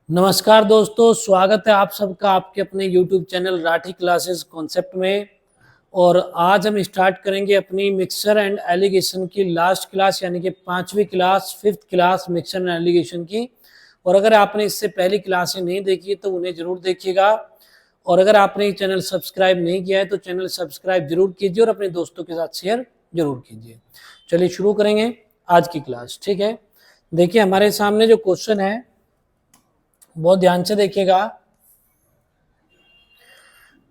नमस्कार दोस्तों, स्वागत है आप सबका आपके अपने YouTube channel Rathi classes concept में। और आज हम स्टार्ट करेंगे अपनी मिक्सचर एंड एलिगेशन की लास्ट क्लास, यानी कि 5वीं class, 5th class mixture and alligation की। और अगर आपने इससे पहली क्लासें नहीं देखी तो उन्हें जरूर देखिएगा। और अगर आपने ये चैनल सब्सक्राइब नहीं किया है तो चैनल सब्सक्राइब जरूर कीजिए और अपने दोस्तों के साथ शेयर जरूर कीजिए। चलिए शुरू करेंगे आज की क्लास। ठीक है, देखिए हमारे सामने जो क्वेश्चन है बहुत ध्यान से देखिएगा।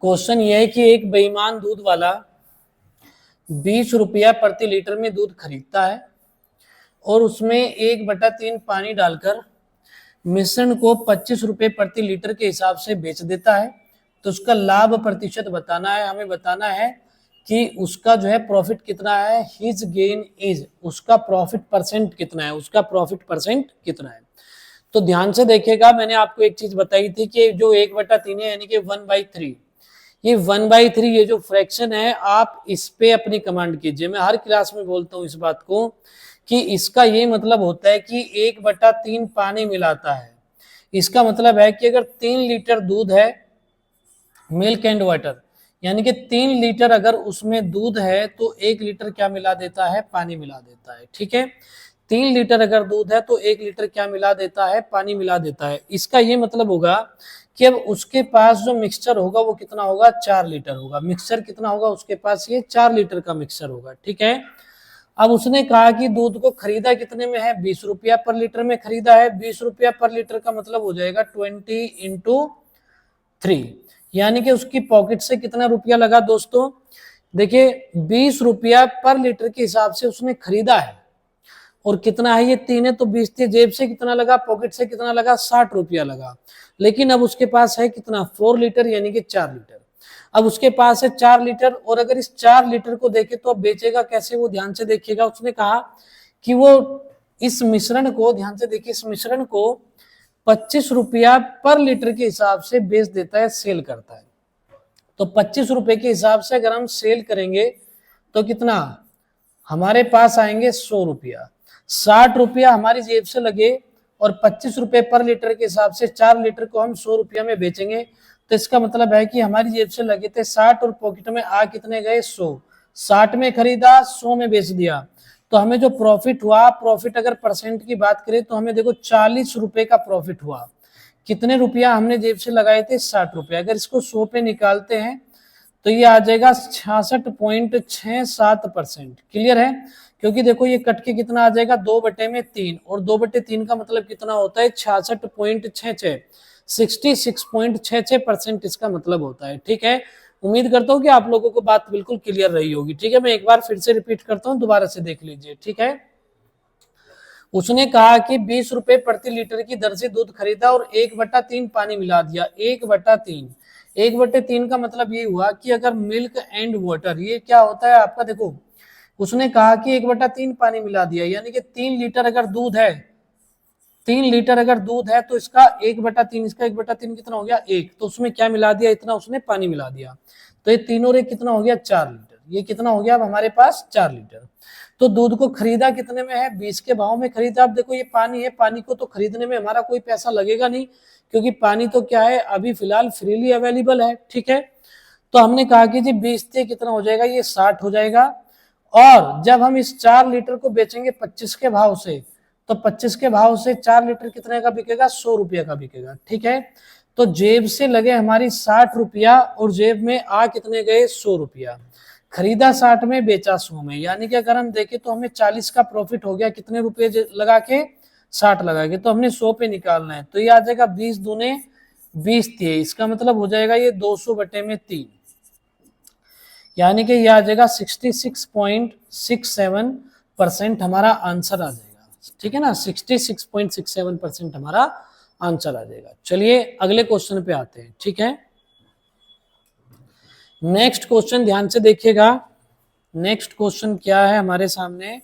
क्वेश्चन ये है कि एक बेईमान दूध वाला 20 रुपया प्रति लीटर में दूध खरीदता है और उसमें 1/3 पानी डालकर मिश्रण को 25 रुपये प्रति लीटर के हिसाब से बेच देता है। तो उसका लाभ प्रतिशत बताना है, हमें बताना है कि उसका जो है प्रॉफिट कितना है। हिज गेन इज, उसका प्रॉफिट परसेंट कितना है, उसका प्रॉफिट परसेंट कितना है। तो ध्यान से देखिएगा, मैंने आपको एक चीज बताई थी कि जो 1/3 है यानी कि 1/3, ये 1/3 ये जो फ्रैक्शन है आप इस पे अपनी कमांड कीजिए। मैं हर क्लास में बोलता हूं इस बात को कि इसका ये मतलब होता है कि 1/3 पानी मिलाता है। इसका मतलब है कि अगर 3 लीटर दूध है, मिल्क एंड वाटर, यानी कि 3 लीटर अगर उसमें दूध है तो 1 लीटर क्या मिला देता है, पानी मिला देता है। ठीक है, 3 लीटर अगर दूध है तो 1 लीटर क्या मिला देता है, पानी मिला देता है। इसका ये मतलब होगा कि अब उसके पास जो मिक्सचर होगा वो कितना होगा, 4 लीटर होगा। मिक्सचर कितना होगा उसके पास, ये 4 लीटर का मिक्सचर होगा। ठीक है, अब उसने कहा कि दूध को खरीदा कितने में है, 20 रुपया पर लीटर में खरीदा है। 20 रुपया पर लीटर का मतलब हो जाएगा 20 इंटू 3, यानी कि उसकी पॉकेट से कितना रुपया लगा दोस्तों। देखिए 20 रुपया पर लीटर के हिसाब से उसने खरीदा है और कितना है, ये 3 है तो 20 थी। जेब से कितना लगा, पॉकेट से कितना लगा, 60 रुपया लगा। लेकिन अब उसके पास है कितना, 4 लीटर यानी कि 4 लीटर। अब उसके पास है 4 लीटर और अगर इस 4 लीटर को देखे तो अब बेचेगा कैसे, वो ध्यान से देखिएगा। उसने कहा कि वो इस मिश्रण को, ध्यान से देखिए, इस मिश्रण को 25 रुपया पर लीटर के हिसाब से बेच देता है, सेल करता है। तो 25 रुपए के हिसाब से अगर हम सेल करेंगे तो कितना हमारे पास आएंगे, 100 रुपया। 60 रुपया हमारी जेब से लगे और 25 रुपए पर लीटर के हिसाब से 4 लीटर को हम 100 रुपया में बेचेंगे। तो इसका मतलब है कि हमारी जेब से लगे थे 60 और पॉकेट में आ कितने गए, 100। 60 में खरीदा, 100 में बेच दिया। तो हमें जो प्रॉफिट हुआ, प्रॉफिट अगर परसेंट की बात करें तो हमें देखो 40 रुपए का प्रॉफिट हुआ। कितने रुपया हमने जेब से लगाए थे, 60 रुपया। अगर इसको 100 पे निकालते हैं तो ये आ जाएगा 66.67%। क्लियर है, क्योंकि देखो ये कट के कितना आ जाएगा, 2/3, और 2/3 का मतलब कितना होता है, 66.66, 66.66% इसका मतलब होता है। ठीक है, उम्मीद करता हूँ कि आप लोगों को बात बिल्कुल क्लियर रही होगी। ठीक है, मैं एक बार फिर से रिपीट करता हूँ, दोबारा से देख लीजिए। ठीक है, उसने कहा कि 20 रुपए प्रति लीटर की दर से दूध खरीदा और 1/3 पानी मिला दिया। 1/3, 1/3 का मतलब ये हुआ कि अगर मिल्क एंड वाटर, ये क्या होता है आपका, देखो उसने कहा कि 1/3 पानी मिला दिया, यानी कि 3 लीटर अगर दूध है, 3 लीटर अगर दूध है तो इसका 1/3, इसका 1/3 कितना हो गया, 1। तो उसमें क्या मिला दिया, इतना उसने पानी मिला दिया। तो ये तीनों रे कितना हो गया, 4 लीटर। ये कितना हो गया अब हमारे पास, 4 लीटर। तो दूध को खरीदा कितने में है, 20 के भाव में खरीदा। अब देखो ये पानी है, पानी को तो खरीदने में हमारा कोई पैसा लगेगा नहीं, क्योंकि पानी तो क्या है, अभी फिलहाल फ्रीली अवेलेबल है। ठीक है, तो हमने कहा कि जी 20 से कितना हो जाएगा, ये 60 हो जाएगा। और जब हम इस 4 लीटर को बेचेंगे 25 के भाव से, तो 25 के भाव से 4 लीटर कितने का बिकेगा, 100 रुपया का बिकेगा। ठीक है, तो जेब से लगे हमारी 60 रुपया और जेब में आ कितने गए, 100 रुपया। खरीदा 60 में, बेचा 100 में, यानी कि अगर हम देखें तो हमें 40 का प्रॉफिट हो गया। कितने रुपए लगा के, 60 लगा के। तो हमने 100 पे निकालना है, तो ये आ जाएगा 20 दूने 20 थे। इसका मतलब हो जाएगा ये 200/3, यानी कि ये आ जाएगा 66.67% हमारा आंसर आ जाएगा। ठीक है ना, 66.67% हमारा आंसर आ जाएगा। चलिए अगले क्वेश्चन पे आते हैं। ठीक है, नेक्स्ट क्वेश्चन ध्यान से देखिएगा। नेक्स्ट क्वेश्चन क्या है हमारे सामने,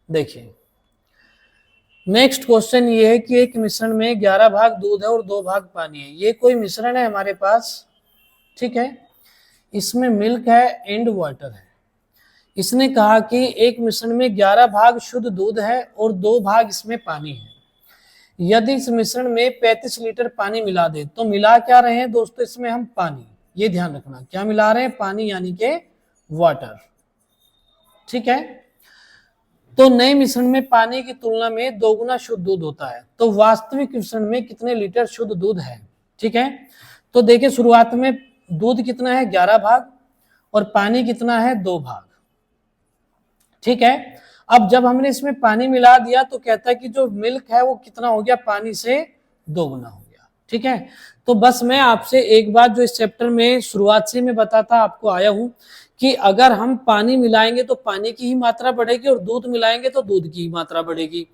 देखिए नेक्स्ट क्वेश्चन ये है कि एक मिश्रण में 11 भाग दूध है और 2 भाग पानी है। ये कोई मिश्रण है हमारे पास, ठीक है, इसमें मिल्क है एंड वाटर है। इसने कहा कि एक मिश्रण में 11 भाग शुद्ध दूध है और 2 भाग इसमें पानी है। यदि इस मिश्रण में 35 लीटर पानी मिला दे, तो मिला क्या रहे हैं दोस्तों इसमें हम? पानी। ये ध्यान रखना, क्या मिला रहे हैं? पानी, यानी के वाटर। ठीक है, तो नए मिश्रण में पानी की तुलना में 2 गुना शुद्ध दूध होता है, तो वास्तविक मिश्रण में कितने लीटर शुद्ध दूध है? ठीक है, तो देखिए शुरुआत में दूध कितना है? 11 भाग, और पानी कितना है? 2 भाग। ठीक है, अब जब हमने इसमें पानी मिला दिया तो कहता है कि जो मिल्क है वो कितना हो गया? पानी से 2 गुना हो गया। ठीक है, तो बस मैं आपसे एक बात जो इस चैप्टर में शुरुआत से मैं बताता आपको आया हूं कि अगर हम पानी मिलाएंगे तो पानी की ही मात्रा बढ़ेगी, और दूध मिलाएंगे तो दूध की ही मात्रा बढ़ेगी।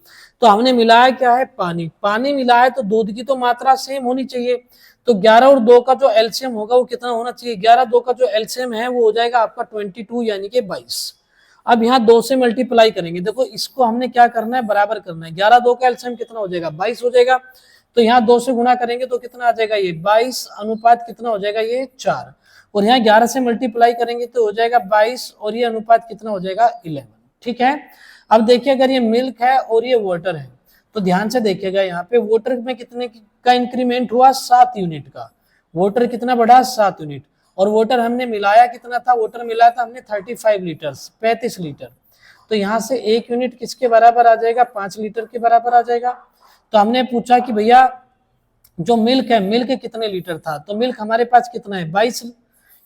तो हमने मिलाया क्या है? पानी। पानी मिलाया तो दूध की तो मात्रा सेम होनी चाहिए, तो 11 और 2 का जो एलसीएम होगा वो कितना होना चाहिए? 11 2 का जो एलसीएम है वो हो जाएगा आपका 22, यानी कि 22। अब यहाँ 2 से मल्टीप्लाई करेंगे, देखो इसको हमने क्या करना है? बराबर करना है। 11 2 का एलसीएम कितना हो जाएगा? 22 हो जाएगा। तो यहाँ 2 से गुणा करेंगे तो कितना आ जाएगा? ये 22 अनुपात कितना हो जाएगा? ये 4। और यहाँ 11 से मल्टीप्लाई करेंगे तो हो जाएगा 22, और ये अनुपात कितना हो जाएगा? 11। ठीक है, अब देखिए अगर ये मिल्क है और ये वाटर है, तो ध्यान से देखिएगा यहाँ पे वाटर में कितने का इंक्रीमेंट हुआ? 7 यूनिट का। वाटर कितना बढ़ा? 7 यूनिट। और वाटर हमने मिलाया कितना था? वाटर मिलाया था हमने 35 लीटर, 35 लीटर। तो यहाँ से 1 यूनिट किसके बराबर आ जाएगा? 5 लीटर के बराबर आ जाएगा। तो हमने पूछा कि भैया जो मिल्क है, मिल्क कितने लीटर था? तो मिल्क हमारे पास कितना है? 22,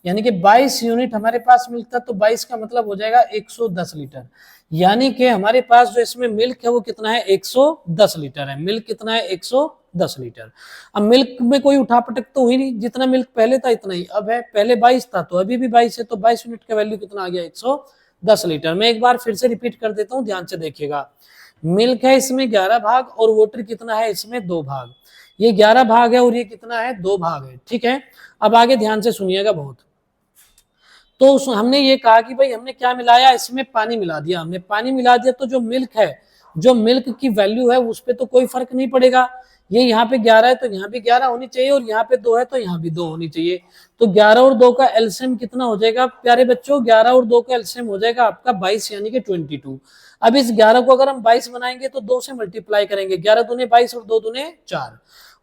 यानी कि 22 यूनिट हमारे पास मिल्क था, तो 22 का मतलब हो जाएगा 110 लीटर। यानी कि हमारे पास जो इसमें मिल्क है वो कितना है? 110 लीटर है। मिल्क कितना है? 110 लीटर। अब मिल्क में कोई उठापटक तो हुई नहीं, जितना मिल्क पहले था इतना ही अब है। पहले 22 था तो अभी भी 22 है, तो 22 यूनिट का वैल्यू कितना आ गया? 110 लीटर। मैं एक बार फिर से रिपीट कर देता हूँ, ध्यान से देखिएगा। मिल्क है इसमें 11 भाग, और वाटर कितना है? इसमें 2 भाग। ये 11 भाग है और ये कितना है? 2 भाग है। ठीक है, अब आगे ध्यान से सुनिएगा बहुत। तो हमने ये कहा कि भाई हमने क्या मिलाया? इसमें पानी मिला दिया। हमने पानी मिला दिया तो जो मिल्क है, जो मिल्क की वैल्यू है उस पर तो कोई फर्क नहीं पड़ेगा। ये यहाँ पे 11 है तो यहाँ भी 11 होनी चाहिए, और यहाँ पे 2 है तो यहाँ भी 2 होनी चाहिए। तो 11 और 2 का एलसीएम कितना हो जाएगा प्यारे बच्चों? 11 और 2 का एलसीएम हो जाएगा आपका 22, यानी कि 22। अब इस 11 को अगर हम 22 बनाएंगे तो 2 से मल्टीप्लाई करेंगे, 11 दूने 22 और 2 दूने 4।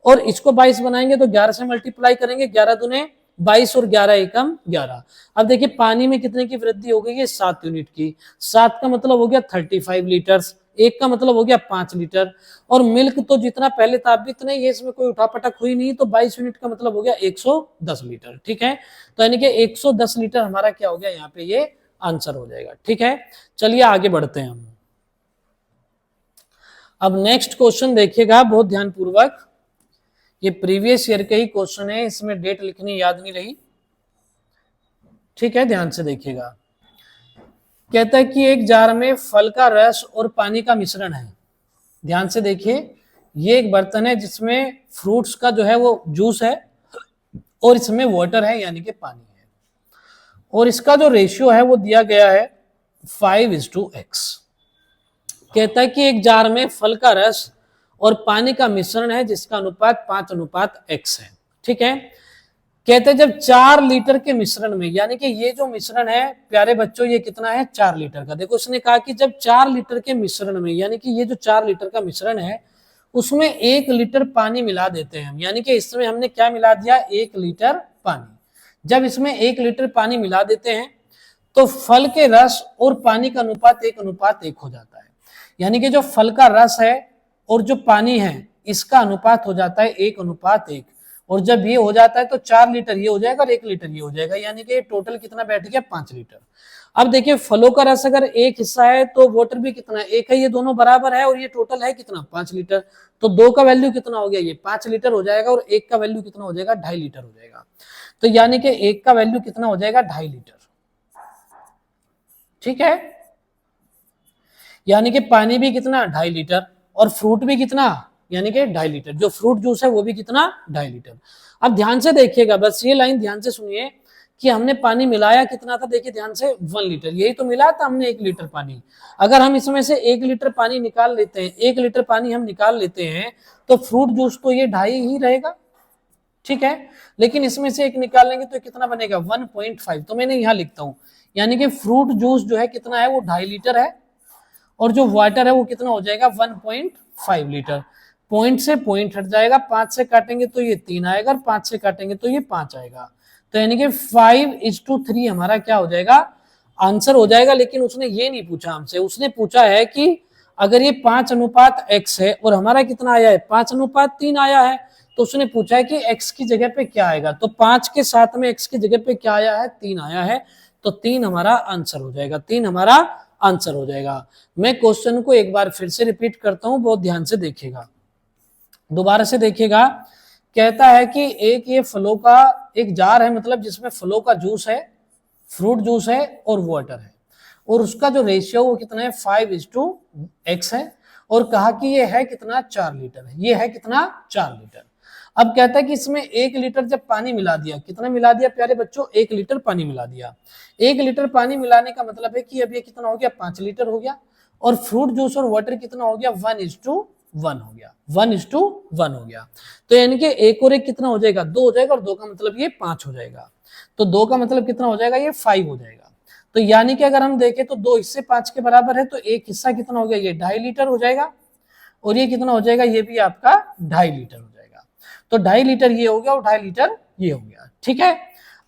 और इसको 22 बनाएंगे तो 11 से मल्टीप्लाई करेंगे, 11 दूने 22 और 11 एकम 11। अब देखिए पानी में कितने की वृद्धि हो गई है? 7 यूनिट की। 7 का मतलब हो गया 35 लीटर्स, 1 का मतलब हो गया 5 लीटर। और मिल्क तो जितना पहले था अभी इतना ही है, इसमें कोई उठापटक हुई नहीं, तो 22 यूनिट का मतलब हो गया 110 लीटर। ठीक है, तो यानी कि 110 लीटर हमारा क्या हो गया? यहाँ पे ये आंसर हो जाएगा। ठीक है, चलिए आगे बढ़ते हैं हम। अब नेक्स्ट क्वेश्चन देखिएगा बहुत ध्यान पूर्वक। ये प्रीवियस ईयर के ही क्वेश्चन है, इसमें डेट लिखनी याद नहीं रही। ठीक है, ध्यान से देखिएगा। कहता है कि एक जार में फल का रस और पानी का मिश्रण है। ध्यान से देखिए, ये एक बर्तन है जिसमें फ्रूट्स का जो है वो जूस है, और इसमें वाटर है यानी कि पानी है, और इसका जो रेशियो है वो दिया गया है 5:x। कहता है कि एक जार में फल का रस और पानी का मिश्रण है जिसका अनुपात 5:x है। ठीक है, कहते हैं जब 4 लीटर के मिश्रण में, यानी कि ये जो मिश्रण है प्यारे बच्चों ये कितना है? 4 लीटर का। देखो इसने कहा कि जब 4 लीटर के मिश्रण में, यानी कि ये जो 4 लीटर का मिश्रण है उसमें 1 लीटर पानी मिला देते हैं हम, यानी कि इसमें हमने क्या मिला दिया? 1 लीटर पानी। जब इसमें 1 लीटर पानी मिला देते हैं तो फल के रस और पानी का अनुपात 1:1 हो जाता है। यानी कि जो फल का रस है और जो पानी है इसका अनुपात हो जाता है 1:1। और जब ये हो जाता है तो 4 लीटर ये हो जाएगा और 1 लीटर ये हो जाएगा, यानी कि टोटल कितना बैठ गया? 5 लीटर। अब देखिए फलों का रस अगर एक हिस्सा है तो वाटर भी कितना है? 1 है, ये दोनों बराबर है, और ये टोटल है कितना? 5 लीटर। तो 2 का वैल्यू कितना हो गया? ये 5 लीटर हो जाएगा, और 1 का वैल्यू कितना हो जाएगा? 2.5 लीटर हो जाएगा। तो यानी कि 1 का वैल्यू कितना हो जाएगा? 2.5 लीटर। ठीक है, यानी कि पानी भी कितना? 2.5 लीटर, और फ्रूट भी कितना? यानी कि 2.5 लीटर। जो फ्रूट जूस है वो भी कितना? 2.5 लीटर। अब ध्यान से देखिएगा, बस ये लाइन ध्यान से सुनिए कि हमने पानी मिलाया कितना था? देखिए ध्यान से, 1 लीटर। यही तो मिला था हमने 1 लीटर पानी। अगर हम इसमें से 1 लीटर पानी निकाल लेते हैं, 1 लीटर पानी हम निकाल लेते हैं तो फ्रूट जूस तो ये 2.5 ही रहेगा। ठीक है, लेकिन इसमें से 1 निकाल लेंगे तो कितना बनेगा? 1.5। तो मैंने यहाँ लिखता हूँ, यानी कि फ्रूट जूस जो है कितना है? वो 2.5 लीटर है, और जो वाटर है वो कितना हो जाएगा? 1.5 लीटर। पॉइंट से पॉइंट हट जाएगा, 5 से काटेंगे तो ये 3 आएगा और 5 से काटेंगे तो ये 5 आएगा। तो यानी कि 5:3 हमारा क्या हो जाएगा, आंसर हो जाएगा। लेकिन उसने ये नहीं पूछा हमसे, उसने पूछा है कि अगर ये 5:x है और हमारा कितना आया है 5:3 आया है, तो उसने पूछा है कि x की जगह पे क्या आएगा। तो 5 के साथ में x की जगह पे क्या आया है, 3 आया है। तो 3 हमारा आंसर हो जाएगा, 3 हमारा आंसर हो जाएगा। मैं क्वेश्चन को एक बार फिर से रिपीट करता हूं, बहुत ध्यान से देखिएगा, दोबारा से देखिएगा। कहता है कि एक ये फलों का एक जार है, मतलब जिसमें फलों का जूस है, फ्रूट जूस है और वाटर है, और उसका जो रेशियो वो कितना है 5:x है, और कहा कि ये है कितना 4 लीटर है, ये है कितना 4 लीटर। अब कहता है कि इसमें 1 लीटर जब पानी मिला दिया, कितना मिला दिया प्यारे बच्चों, 1 लीटर पानी मिला दिया। 1 लीटर पानी मिलाने का मतलब है कि अब ये कितना हो गया 5 लीटर हो गया, और फ्रूट जूस और वाटर कितना हो गया 1:1 हो गया, 1:1 हो गया। तो यानी कि 1 और 1 कितना हो जाएगा 2 हो जाएगा, और 2 का मतलब ये 5 हो जाएगा। तो 2 का मतलब कितना हो जाएगा, ये 5 हो जाएगा। तो यानी कि अगर हम देखें तो 2 हिस्से 5 के बराबर है, तो एक हिस्सा कितना हो गया, ये 2.5 लीटर हो जाएगा, और ये कितना हो जाएगा, ये भी आपका 2.5 लीटर हो जाएगा। तो 2.5 लीटर ये हो गया और 2.5 लीटर ये हो गया, ठीक है।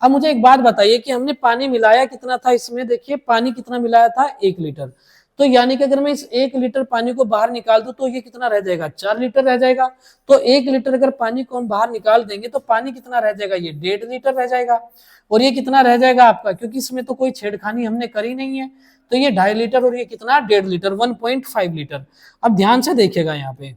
अब मुझे एक बात बताइए कि हमने पानी मिलाया कितना था इसमें, देखिए पानी कितना मिलाया था 1 लीटर। तो यानी कि अगर मैं इस 1 लीटर पानी को बाहर निकाल दूं तो ये कितना रह जाएगा 4 लीटर रह जाएगा। तो 1 लीटर अगर पानी को हम बाहर निकाल देंगे तो पानी कितना रह जाएगा, ये 1.5 लीटर रह जाएगा। और ये कितना रह जाएगा आपका, क्योंकि इसमें तो कोई छेड़खानी हमने करी नहीं है, तो ये 2.5 लीटर और ये कितना 1.5 लीटर, 1.5 लीटर। अब ध्यान से देखिएगा यहाँ पे,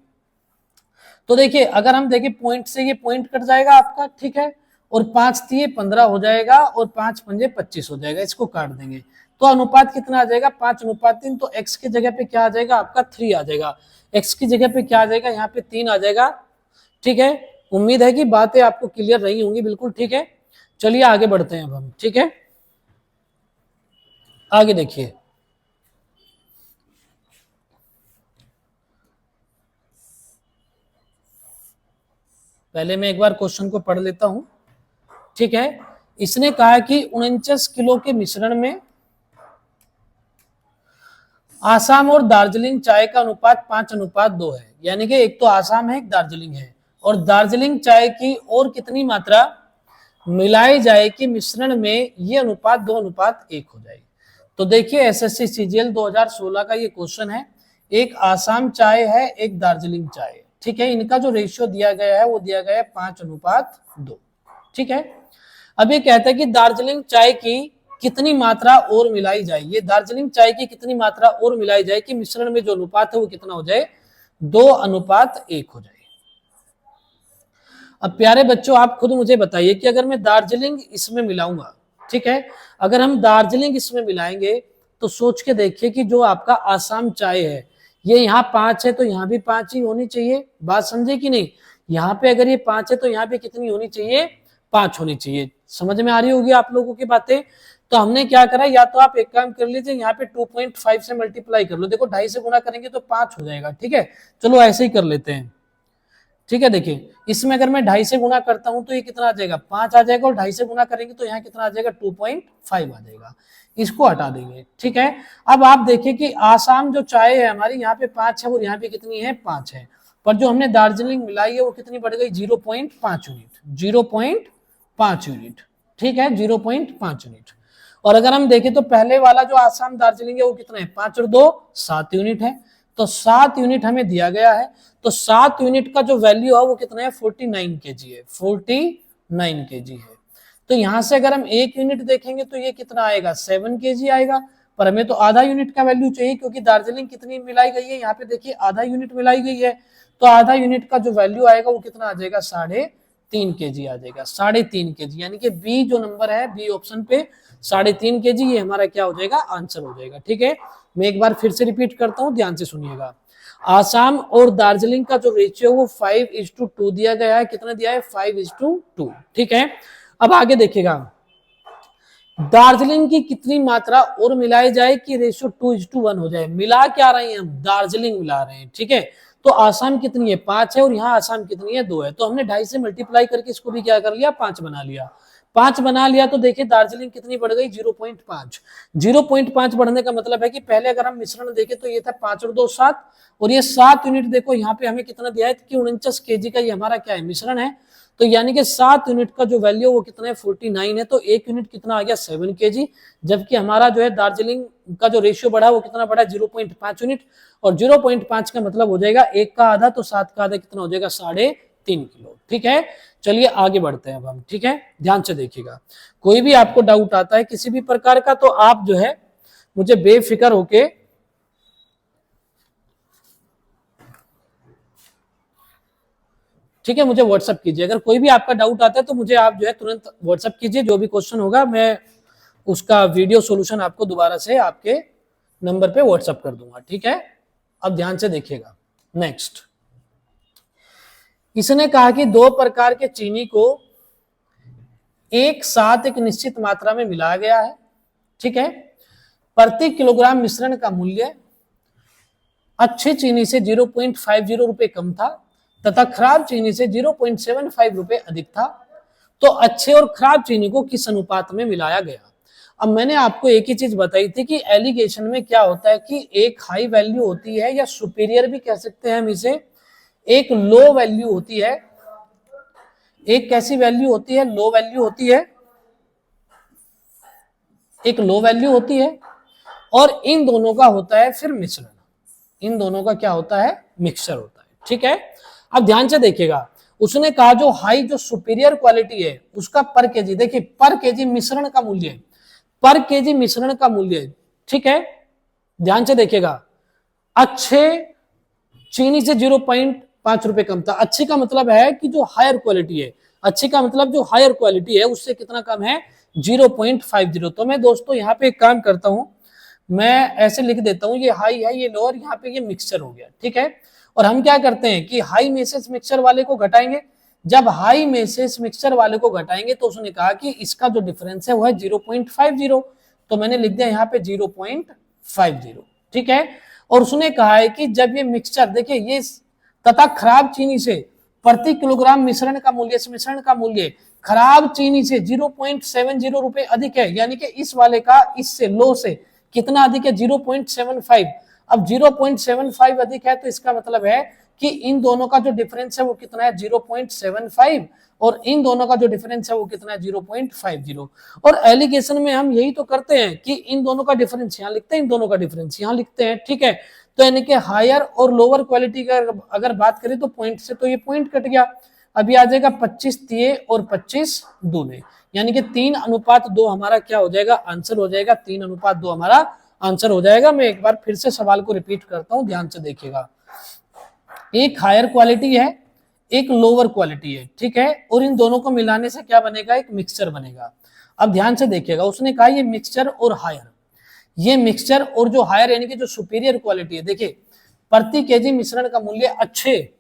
तो देखिए अगर हम देखें पॉइंट से ये पॉइंट कट जाएगा आपका, ठीक है, और 5 3 15 हो जाएगा, और 5 5 25 हो जाएगा, इसको काट देंगे तो अनुपात कितना आ जाएगा 5:3। तो x की जगह पे क्या आ जाएगा आपका 3 आ जाएगा, x की जगह पे क्या आ जाएगा यहाँ पे 3 आ जाएगा, ठीक है। उम्मीद है कि बातें आपको क्लियर रही होंगी, बिल्कुल ठीक है। चलिए आगे बढ़ते हैं अब हम, ठीक है, आगे देखिए। पहले मैं एक बार क्वेश्चन को पढ़ लेता हूं, ठीक है। इसने कहा कि 49 किलो के मिश्रण में आसाम और दार्जिलिंग चाय का अनुपात 5:2 है। यानी कि एक तो आसाम है एक दार्जिलिंग है, और दार्जिलिंग चाय की और कितनी मात्रा मिलाई जाए कि मिश्रण में ये अनुपात 2:1 हो जाए। तो देखिए एसएससी सीजीएल 2016 का ये क्वेश्चन है, एक आसाम चाय है एक दार्जिलिंग चाय है, ठीक है। इनका जो रेशियो दिया गया है वो दिया गया है 5:2, ठीक है। अब ये कहता है कि दार्जिलिंग चाय की कितनी मात्रा और मिलाई जाए, ये दार्जिलिंग चाय की कितनी मात्रा और मिलाई जाए कि मिश्रण में जो अनुपात है वो कितना हो जाए 2:1 हो जाए। अब प्यारे बच्चों आप खुद मुझे बताइए कि अगर मैं दार्जिलिंग इसमें मिलाऊंगा, ठीक है, अगर हम दार्जिलिंग इसमें मिलाएंगे तो सोच के देखिए कि जो आपका आसाम चाय है ये यहाँ 5 है, तो यहाँ भी 5 ही होनी चाहिए, बात समझे कि नहीं। यहाँ पे अगर ये 5 है तो यहाँ पे कितनी होनी चाहिए 5 होनी चाहिए। समझ में आ रही होगी आप लोगों की बातें। तो हमने क्या करा, या तो आप एक काम कर लीजिए, यहाँ पे 2.5 से मल्टीप्लाई कर लो, देखो 2.5 से गुना करेंगे तो 5 हो जाएगा, ठीक है। चलो ऐसे ही कर लेते हैं, ठीक है। देखिए इसमें अगर मैं 2.5 से गुना करता हूं तो ये कितना आ जाएगा 5 आ जाएगा, और 2.5 से गुना करेंगे तो यहाँ कितना आ जाएगा 2.5 आ जाएगा, इसको हटा देंगे, ठीक है। अब आप देखिए कि आसाम जो चाय है हमारी यहाँ पे 5 है और यहाँ पे कितनी है 5 है, पर जो हमने दार्जिलिंग मिलाई है वो कितनी बढ़ गई 0.5 यूनिट, 0.5 यूनिट, ठीक है, 0.5 यूनिट। और अगर हम देखें तो पहले वाला जो आसाम दार्जिलिंग है वो कितना है 5 और 2 7 यूनिट है, तो 7 यूनिट हमें दिया गया है। तो 7 यूनिट का जो वैल्यू है वो कितना है 49 केजी है, 49 केजी है। तो यहां से अगर हम 1 यूनिट देखेंगे तो ये कितना आएगा 7 केजी आएगा, पर हमें तो आधा यूनिट का वैल्यू चाहिए, क्योंकि दार्जिलिंग कितनी मिलाई गई है यहाँ पे देखिए आधा यूनिट मिलाई गई है, तो आधा यूनिट का जो वैल्यू आएगा वो कितना आ जाएगा 3.5 केजी आ जाएगा, 3.5 केजी। यानी कि बी जो नंबर है बी ऑप्शन पे 3.5 केजी, ये हमारा क्या हो जाएगा आंसर हो जाएगा, ठीक है। मैं एक बार फिर से रिपीट करता हूं, ध्यान से सुनिएगा। आसाम और दार्जिलिंग का जो रेशियो वो 5:2 दिया गया है, कितना दिया है 5:2, ठीक है। अब आगे देखिएगा दार्जिलिंग की कितनी मात्रा और मिलाई जाए कि रेशियो 2:1 हो जाए। मिला क्या रहे हैं हम, दार्जिलिंग मिला रहे हैं, ठीक है। तो आसाम कितनी है 5 है, और यहाँ आसाम कितनी है 2 है, तो हमने 2.5 से मल्टीप्लाई करके इसको भी क्या कर लिया 5 बना लिया। 5 बना लिया तो देखिए दार्जिलिंग कितनी बढ़ गई 0.5। 0.5 बढ़ने का मतलब है कि पहले अगर हम मिश्रण देखें तो ये था 5 और 2 7, और ये 7 यूनिट देखो यहाँ पे हमें कितना दिया है कि 49 केजी का ये हमारा क्या है मिश्रण है। तो यानी कि 7 यूनिट का जो वैल्यू वो कितना है 49 है, तो 1 यूनिट कितना आ गया 7 केजी। जबकि हमारा जो है दार्जिलिंग का जो रेशियो बढ़ा वो कितना बढ़ा 0.5 यूनिट, और 0.5 का मतलब हो जाएगा 1 का आधा, तो 7 का आधा कितना हो जाएगा 3.5 किलो। ठीक है, चलिए आगे बढ़ते हैं अब हम। ठीक है, ध्यान से देखिएगा, कोई भी आपको डाउट आता है किसी भी प्रकार का तो आप जो है मुझे बेफिक्र होके ठीक है मुझे व्हाट्सअप कीजिए। अगर कोई भी आपका डाउट आता है तो मुझे आप जो है तुरंत व्हाट्सअप कीजिए, जो भी क्वेश्चन होगा मैं उसका वीडियो सॉल्यूशन आपको दोबारा से आपके नंबर पे व्हाट्सअप कर दूंगा। ठीक है, अब ध्यान से देखिएगा। नेक्स्ट, इसने कहा कि 2 प्रकार के चीनी को एक साथ एक निश्चित मात्रा में मिलाया गया है। ठीक है, प्रति किलोग्राम मिश्रण का मूल्य अच्छे चीनी से 0.50 रुपए कम था तथा खराब चीनी से 0.75 रुपए अधिक था। तो अच्छे और खराब चीनी को किस अनुपात में मिलाया गया? अब मैंने आपको एक ही चीज बताई थी कि एलिगेशन में क्या होता है कि एक हाई वैल्यू होती है, या सुपीरियर भी कह सकते हैं हम इसे, एक लो वैल्यू होती है। एक कैसी वैल्यू होती है? लो वैल्यू होती है, एक लो वैल्यू होती है, और इन दोनों का होता है फिर मिश्रण। इन दोनों का क्या होता है? मिक्सचर होता है। ठीक है, अब ध्यान से देखिएगा, उसने कहा जो हाई जो सुपीरियर क्वालिटी है उसका पर केजी, देखिए पर केजी मिश्रण का मूल्य है, पर केजी मिश्रण का मूल्य है। ठीक है, ध्यान से देखिएगा, अच्छे चीनी से 0.5 रुपए कम था। अच्छी का मतलब है कि जो हायर क्वालिटी है, अच्छी का मतलब जो हायर क्वालिटी है उससे कितना कम है 0.50। तो मैं दोस्तों यहाँ पे एक काम करता हूं, मैं ऐसे लिख देता हूं, ये हाई है ये लोअर, यहाँ पे ये मिक्सचर हो गया। ठीक है, और हम क्या करते हैं कि हाई में से मिक्सचर वाले को घटाएंगे। जब हाई में से मिक्सचर वाले को घटाएंगे तो उसने कहा कि इसका जो डिफरेंस है वो है 0.50, तो मैंने लिख दिया यहाँ पे 0.50। ठीक है, और उसने कहा है कि जब ये मिक्सचर, देखिए ये तथा खराब चीनी से प्रति किलोग्राम मिश्रण का मूल्य खराब चीनी से 0.70 रुपए अधिक है, यानी कि इस वाले का इससे लो से कितना अधिक है 0.75। अब 0.75 अधिक है तो इसका मतलब है कि इन दोनों का जो डिफरेंस है वो कितना है 0.75, और इन दोनों का जो डिफरेंस है वो कितना है 0.50। और एलिगेशन में हम यही तो करते हैं कि इन दोनों का डिफरेंस यहाँ लिखते हैं, इन दोनों का डिफरेंस यहाँ लिखते हैं। ठीक है, तो यानी कि हायर और लोअर क्वालिटी का अगर बात करें तो पॉइंट से तो ये पॉइंट कट गया, अभी आ जाएगा 25 तिये और 25 दूने, यानी कि 3:2 हमारा क्या हो जाएगा? आंसर हो जाएगा। 3:2 हमारा आंसर हो जाएगा। मैं एक बार फिर से सवाल को रिपीट करता हूं, ध्यान से देखिएगा। एक हायर क्वालिटी है, एक लोअर क्वालिटी है। ठीक है, और इन दोनों को मिलाने से क्या बनेगा? एक मिक्सचर बनेगा। अब ध्यान से देखिएगा, उसने कहा ये मिक्सचर और हायर, ये मिक्सचर और जो हायर यानी कि जो सुपीरियर क्वालिटी है, देखिए प्रति केजी मिश्रण का मूल्य अच्छे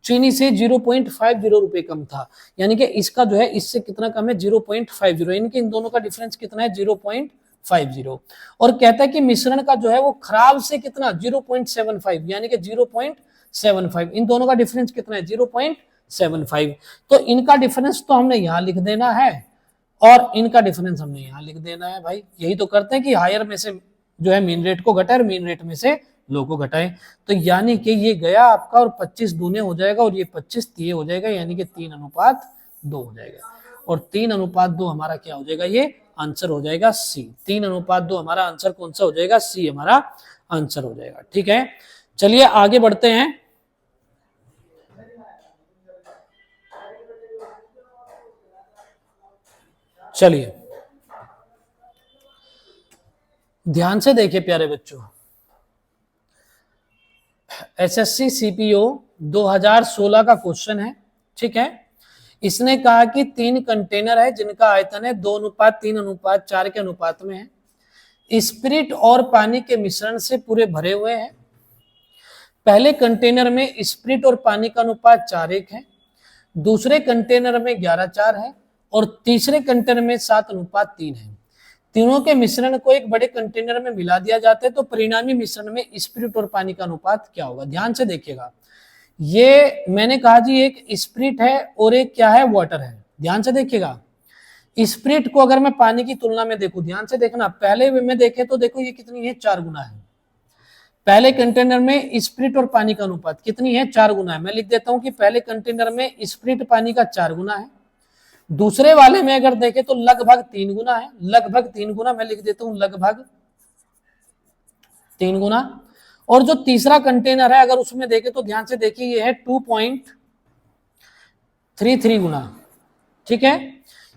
चीनी से 0.50 रुपए कम था, यानी कि इसका जो है इससे कितना कम है 0.50, यानी कि इन दोनों का डिफरेंस कितना है 0.50। और कहता है कि मिश्रण का जो है वो खराब से कितना 0.75, यानी कि 0.75, इन दोनों का डिफरेंस कितना है 0.75। तो इनका डिफरेंस तो हमने यहाँ लिख देना है और इनका डिफरेंस हमने यहाँ लिख देना है। भाई यही तो करते हैं कि हायर में से जो है मीन रेट को घटाए और मीन रेट में से लो को घटाएं। तो यानी कि ये गया आपका और 25 दूने हो जाएगा और ये 25 तिये हो जाएगा, यानी कि 3:2 हो जाएगा। और 3:2 हमारा क्या हो जाएगा? ये आंसर हो जाएगा सी। 3:2 हमारा आंसर कौन सा हो जाएगा? सी हमारा आंसर हो जाएगा। ठीक है, चलिए आगे बढ़ते हैं। चलिए ध्यान से देखिए प्यारे बच्चों, एसएससी सीपीओ 2016 का क्वेश्चन है। ठीक है, इसने कहा कि 3 कंटेनर है जिनका आयतन है 2:3:4 के अनुपात में है। स्पिरिट और पानी के मिश्रण से पूरे भरे हुए हैं। पहले कंटेनर में स्पिरिट और पानी का अनुपात 4:1 है, दूसरे कंटेनर में 11:4 है, और तीसरे कंटेनर में 7:3 है। तीनों के मिश्रण को एक बड़े कंटेनर में मिला दिया जाता है, तो परिणामी मिश्रण में स्पिरिट और पानी का अनुपात क्या होगा? ध्यान से देखिएगा, ये मैंने कहा जी एक स्पिरिट है और एक क्या है? वाटर है। ध्यान से देखिएगा, स्प्रिट को अगर मैं पानी की तुलना में देखूं, ध्यान से देखना, पहले में देखे तो देखो ये कितनी है, 4 गुना है। पहले कंटेनर में स्प्रिट और पानी का अनुपात कितनी है, 4 गुना है। मैं लिख देता हूं कि पहले कंटेनर में स्प्रिट पानी का 4 गुना है। दूसरे वाले में अगर देखे तो लगभग 3 गुना है, लगभग 3 गुना, मैं लिख देता हूं लगभग 3 गुना। और जो तीसरा कंटेनर है अगर उसमें देखे तो ध्यान से देखिए ये है 2.33 गुना। ठीक है,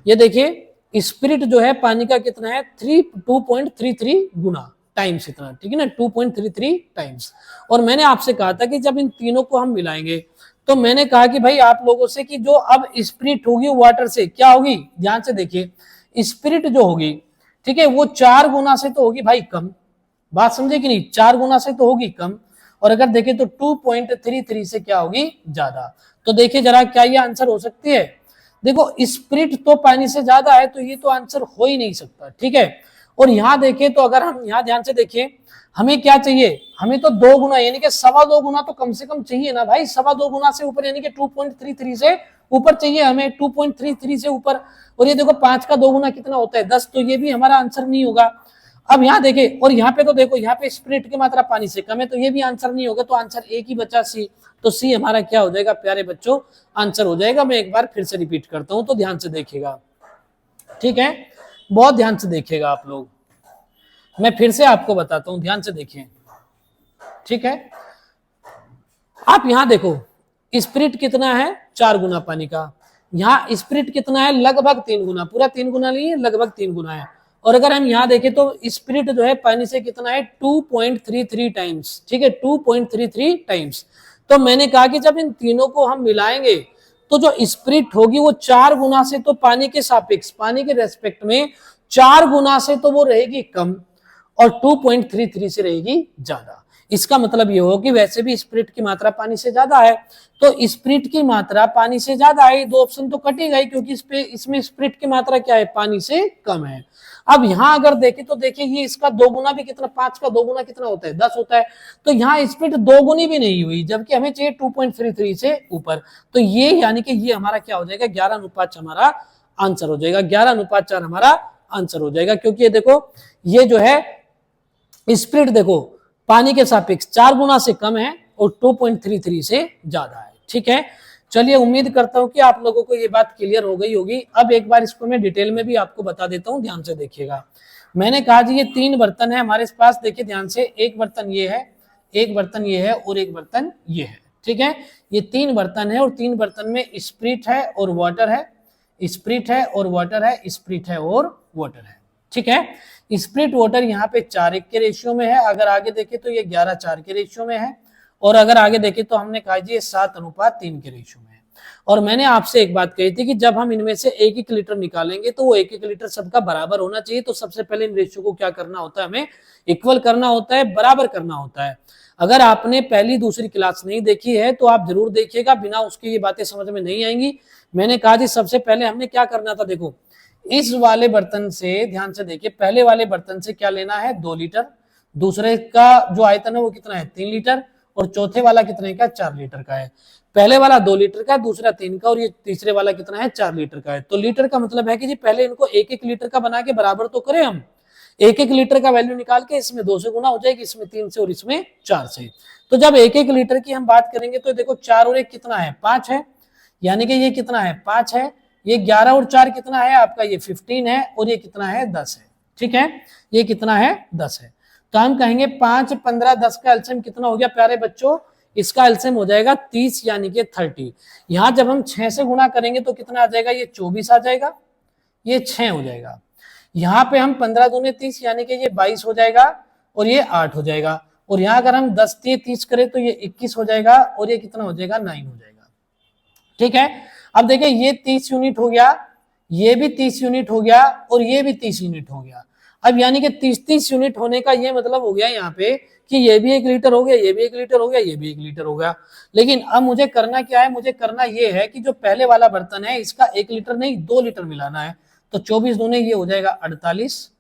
ये देखिए स्पिरिट जो है पानी का कितना है, 2.33 गुना टाइम्स इतना, ठीक है ना, 2.33 टाइम्स। और मैंने आपसे कहा था कि जब इन तीनों को हम मिलाएंगे तो मैंने कहा कि भाई आप लोगों से कि जो अब स्पिरिट होगी वाटर से क्या होगी, ध्यान से देखिए स्पिरिट जो होगी, ठीक है, वो 4 गुना से तो होगी भाई कम, बात समझे कि नहीं, 4 गुना से तो होगी कम। और अगर देखें तो 2.33 से क्या होगी, ज्यादा। तो देखिए जरा क्या ये आंसर हो सकती है, देखो स्पिरिट तो पानी से ज्यादा है तो ये तो आंसर हो ही नहीं सकता। ठीक है, और यहां देखें तो अगर हम यहां ध्यान से देखें, हमें क्या चाहिए, हमें तो 2 गुना यानी कि 2.25 गुना तो कम से कम चाहिए ना भाई, 2.25 गुना से ऊपर यानी कि 2.33 से ऊपर चाहिए हमें, 2.33 से ऊपर। और ये देखो 5 का 2 गुना कितना होता है, 10, तो ये भी हमारा आंसर नहीं होगा। अब यहाँ देखे, और यहाँ पे तो देखो यहाँ पे स्पिरिट की मात्रा पानी से कम है, तो ये भी आंसर नहीं होगा, तो आंसर एक ही बचा सी। तो सी हमारा क्या हो जाएगा प्यारे बच्चों, आंसर हो जाएगा। मैं एक बार फिर से रिपीट करता हूं, तो ध्यान से देखिएगा, ठीक है, बहुत ध्यान से देखिएगा आप लोग, मैं फिर से आपको बताता हूं, ध्यान से देखिए। ठीक है, आप यहां देखो स्पिरिट कितना है, 4 गुना पानी का, यहाँ स्पिरिट कितना है, लगभग 3 गुना, पूरा 3 गुना नहीं है, लगभग 3 गुना है। और अगर हम यहाँ देखें तो स्पिरिट जो है पानी से कितना है, 2.33 टाइम्स। ठीक है, 2.33 टाइम्स। तो मैंने कहा कि जब इन तीनों को हम मिलाएंगे तो जो स्पिरिट होगी वो 4 गुना से तो पानी के सापेक्ष, पानी के रेस्पेक्ट में 4 गुना से तो वो रहेगी कम, और 2.33 से रहेगी ज्यादा। इसका मतलब ये हो कि वैसे भी स्पिरिट की मात्रा पानी से ज्यादा है, तो स्पिरिट की मात्रा पानी से ज्यादा है, 2 ऑप्शन तो कटेगा ही, क्योंकि इसमें स्पिरिट की मात्रा क्या है, पानी से कम है। अब यहां अगर देखें तो देखिए ये इसका 2 गुना भी कितना, 5 का 2 गुना कितना होता है, 10 होता है। तो यहाँ स्पिरिट 2 गुनी भी नहीं हुई, जबकि हमें चाहिए 2.33 से ऊपर। तो ये यानी कि ये हमारा क्या हो जाएगा, 11:4 हमारा आंसर हो जाएगा, 11:4 हमारा आंसर हो जाएगा। क्योंकि ये देखो ये जो है स्पिरिट देखो पानी के सापेक्ष 4 गुना से कम है और 2.33 से ज्यादा है। ठीक है, चलिए उम्मीद करता हूं कि आप लोगों को ये बात क्लियर हो गई होगी। अब एक बार इसको मैं डिटेल में भी आपको बता देता हूं, ध्यान से देखिएगा। मैंने कहा जी ये 3 बर्तन है हमारे पास, देखिए ध्यान से, एक बर्तन ये है, एक बर्तन ये है और एक बर्तन ये है। ठीक है, ये 3 बर्तन है और 3 बर्तन में स्पिरिट है और वाटर है, स्पिरिट है और वाटर है, स्पिरिट है और वाटर है। ठीक है, स्प्लिट वाटर यहाँ पे 4:1 के रेशियो में है, अगर आगे देखे तो ये 11:4 के रेशियो में है, और अगर आगे देखे तो हमने कहा जी ये 7:3 के रेशियो में है। और मैंने आपसे एक बात कही थी कि जब हम इनमें से 1-1 लीटर निकालेंगे तो वो 1-1 लीटर सबका बराबर होना चाहिए। तो सबसे पहले इन रेशियो को क्या करना होता है, हमें इक्वल करना होता है, बराबर करना होता है। अगर आपने पहली दूसरी क्लास नहीं देखी है तो आप जरूर देखिएगा, बिना उसके ये बातें समझ में नहीं आएंगी। मैंने कहा जी सबसे पहले हमने क्या करना था, देखो इस वाले बर्तन से, ध्यान से देखिए, पहले वाले बर्तन से क्या लेना है, 2 लीटर, दूसरे का जो आयतन है वो कितना है, 3 लीटर, और चौथे वाला कितने का, 4 लीटर का है। पहले वाला 2 लीटर का, दूसरा 3 का, और ये तीसरे वाला कितना है, 4 लीटर का है। तो लीटर का मतलब है कि जी पहले इनको 1-1 लीटर का बना के बराबर तो करें हम, 1-1 लीटर का वैल्यू निकाल के इसमें 2 से गुना हो जाएगी, इसमें 3 से और इसमें 4 से। तो जब 1-1 लीटर की हम बात करेंगे तो देखो 4 और 1 कितना है, 5 है, यानी कि ये कितना है, 5 है, ये 11 और 4 कितना है आपका, ये 15 है, और ये कितना है, 10 है। ठीक है, ये कितना है, 10 है। तो हम कहेंगे 5, 15, 10 का एलसीएम कितना हो गया प्यारे बच्चों, इसका एलसीएम हो जाएगा 30 यानी कि 30। यहां जब हम 6 से गुणा करेंगे तो कितना आ जाएगा, ये 24 आ जाएगा, ये 6 हो जाएगा। यहाँ पे हम 15 दूने 30 यानी कि ये 22 हो जाएगा, और ये 8 हो जाएगा। और यहाँ अगर हम 10 दिए 30 करें तो ये 21 हो जाएगा, और ये कितना हो जाएगा, 9 हो जाएगा। ठीक है, अब देखिए ये 30 यूनिट हो गया, ये भी 30 यूनिट हो गया, और ये भी 30 यूनिट हो गया। अब यानी कि 30-30 यूनिट होने का ये मतलब हो गया यहाँ पे कि ये भी 1 लीटर हो गया, ये भी 1 लीटर हो गया, ये भी 1 लीटर हो गया। लेकिन अब मुझे करना क्या है, मुझे करना ये है कि जो पहले वाला बर्तन है इसका 1 लीटर नहीं 2 लीटर मिलाना है। तो 24 दूने ये हो जाएगा 48,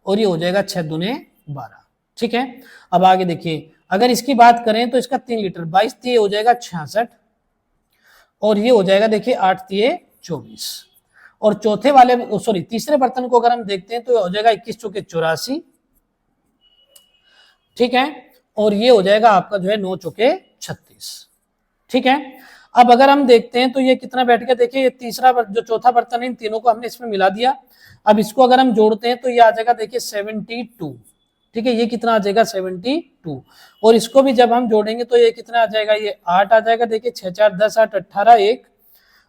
और ये हो जाएगा 6 दूने 12। ठीक है, अब आगे देखिए, अगर इसकी बात करें तो इसका 3 लीटर, 22 दिए हो जाएगा 66, और ये हो जाएगा देखिए 8 दिए 24, और चौथे वाले सॉरी तीसरे बर्तन को अगर हम देखते हैं तो ये हो जाएगा 21 चौके 84, ठीक है, और ये हो जाएगा आपका जो है 9 चौके 36, ठीक है। अब अगर हम देखते हैं तो ये कितना बैठ गया, देखिए ये तीसरा जो चौथा बर्तन है इन तीनों को हमने इसमें मिला दिया। अब इसको अगर हम जोड़ते हैं तो ये आ जाएगा देखिए 72, ठीक है, ये कितना आ जाएगा 72, और इसको भी जब हम जोड़ेंगे तो ये कितना आ जाएगा, ये 8 आ जाएगा, देखिए 6 4 10 8 18 1,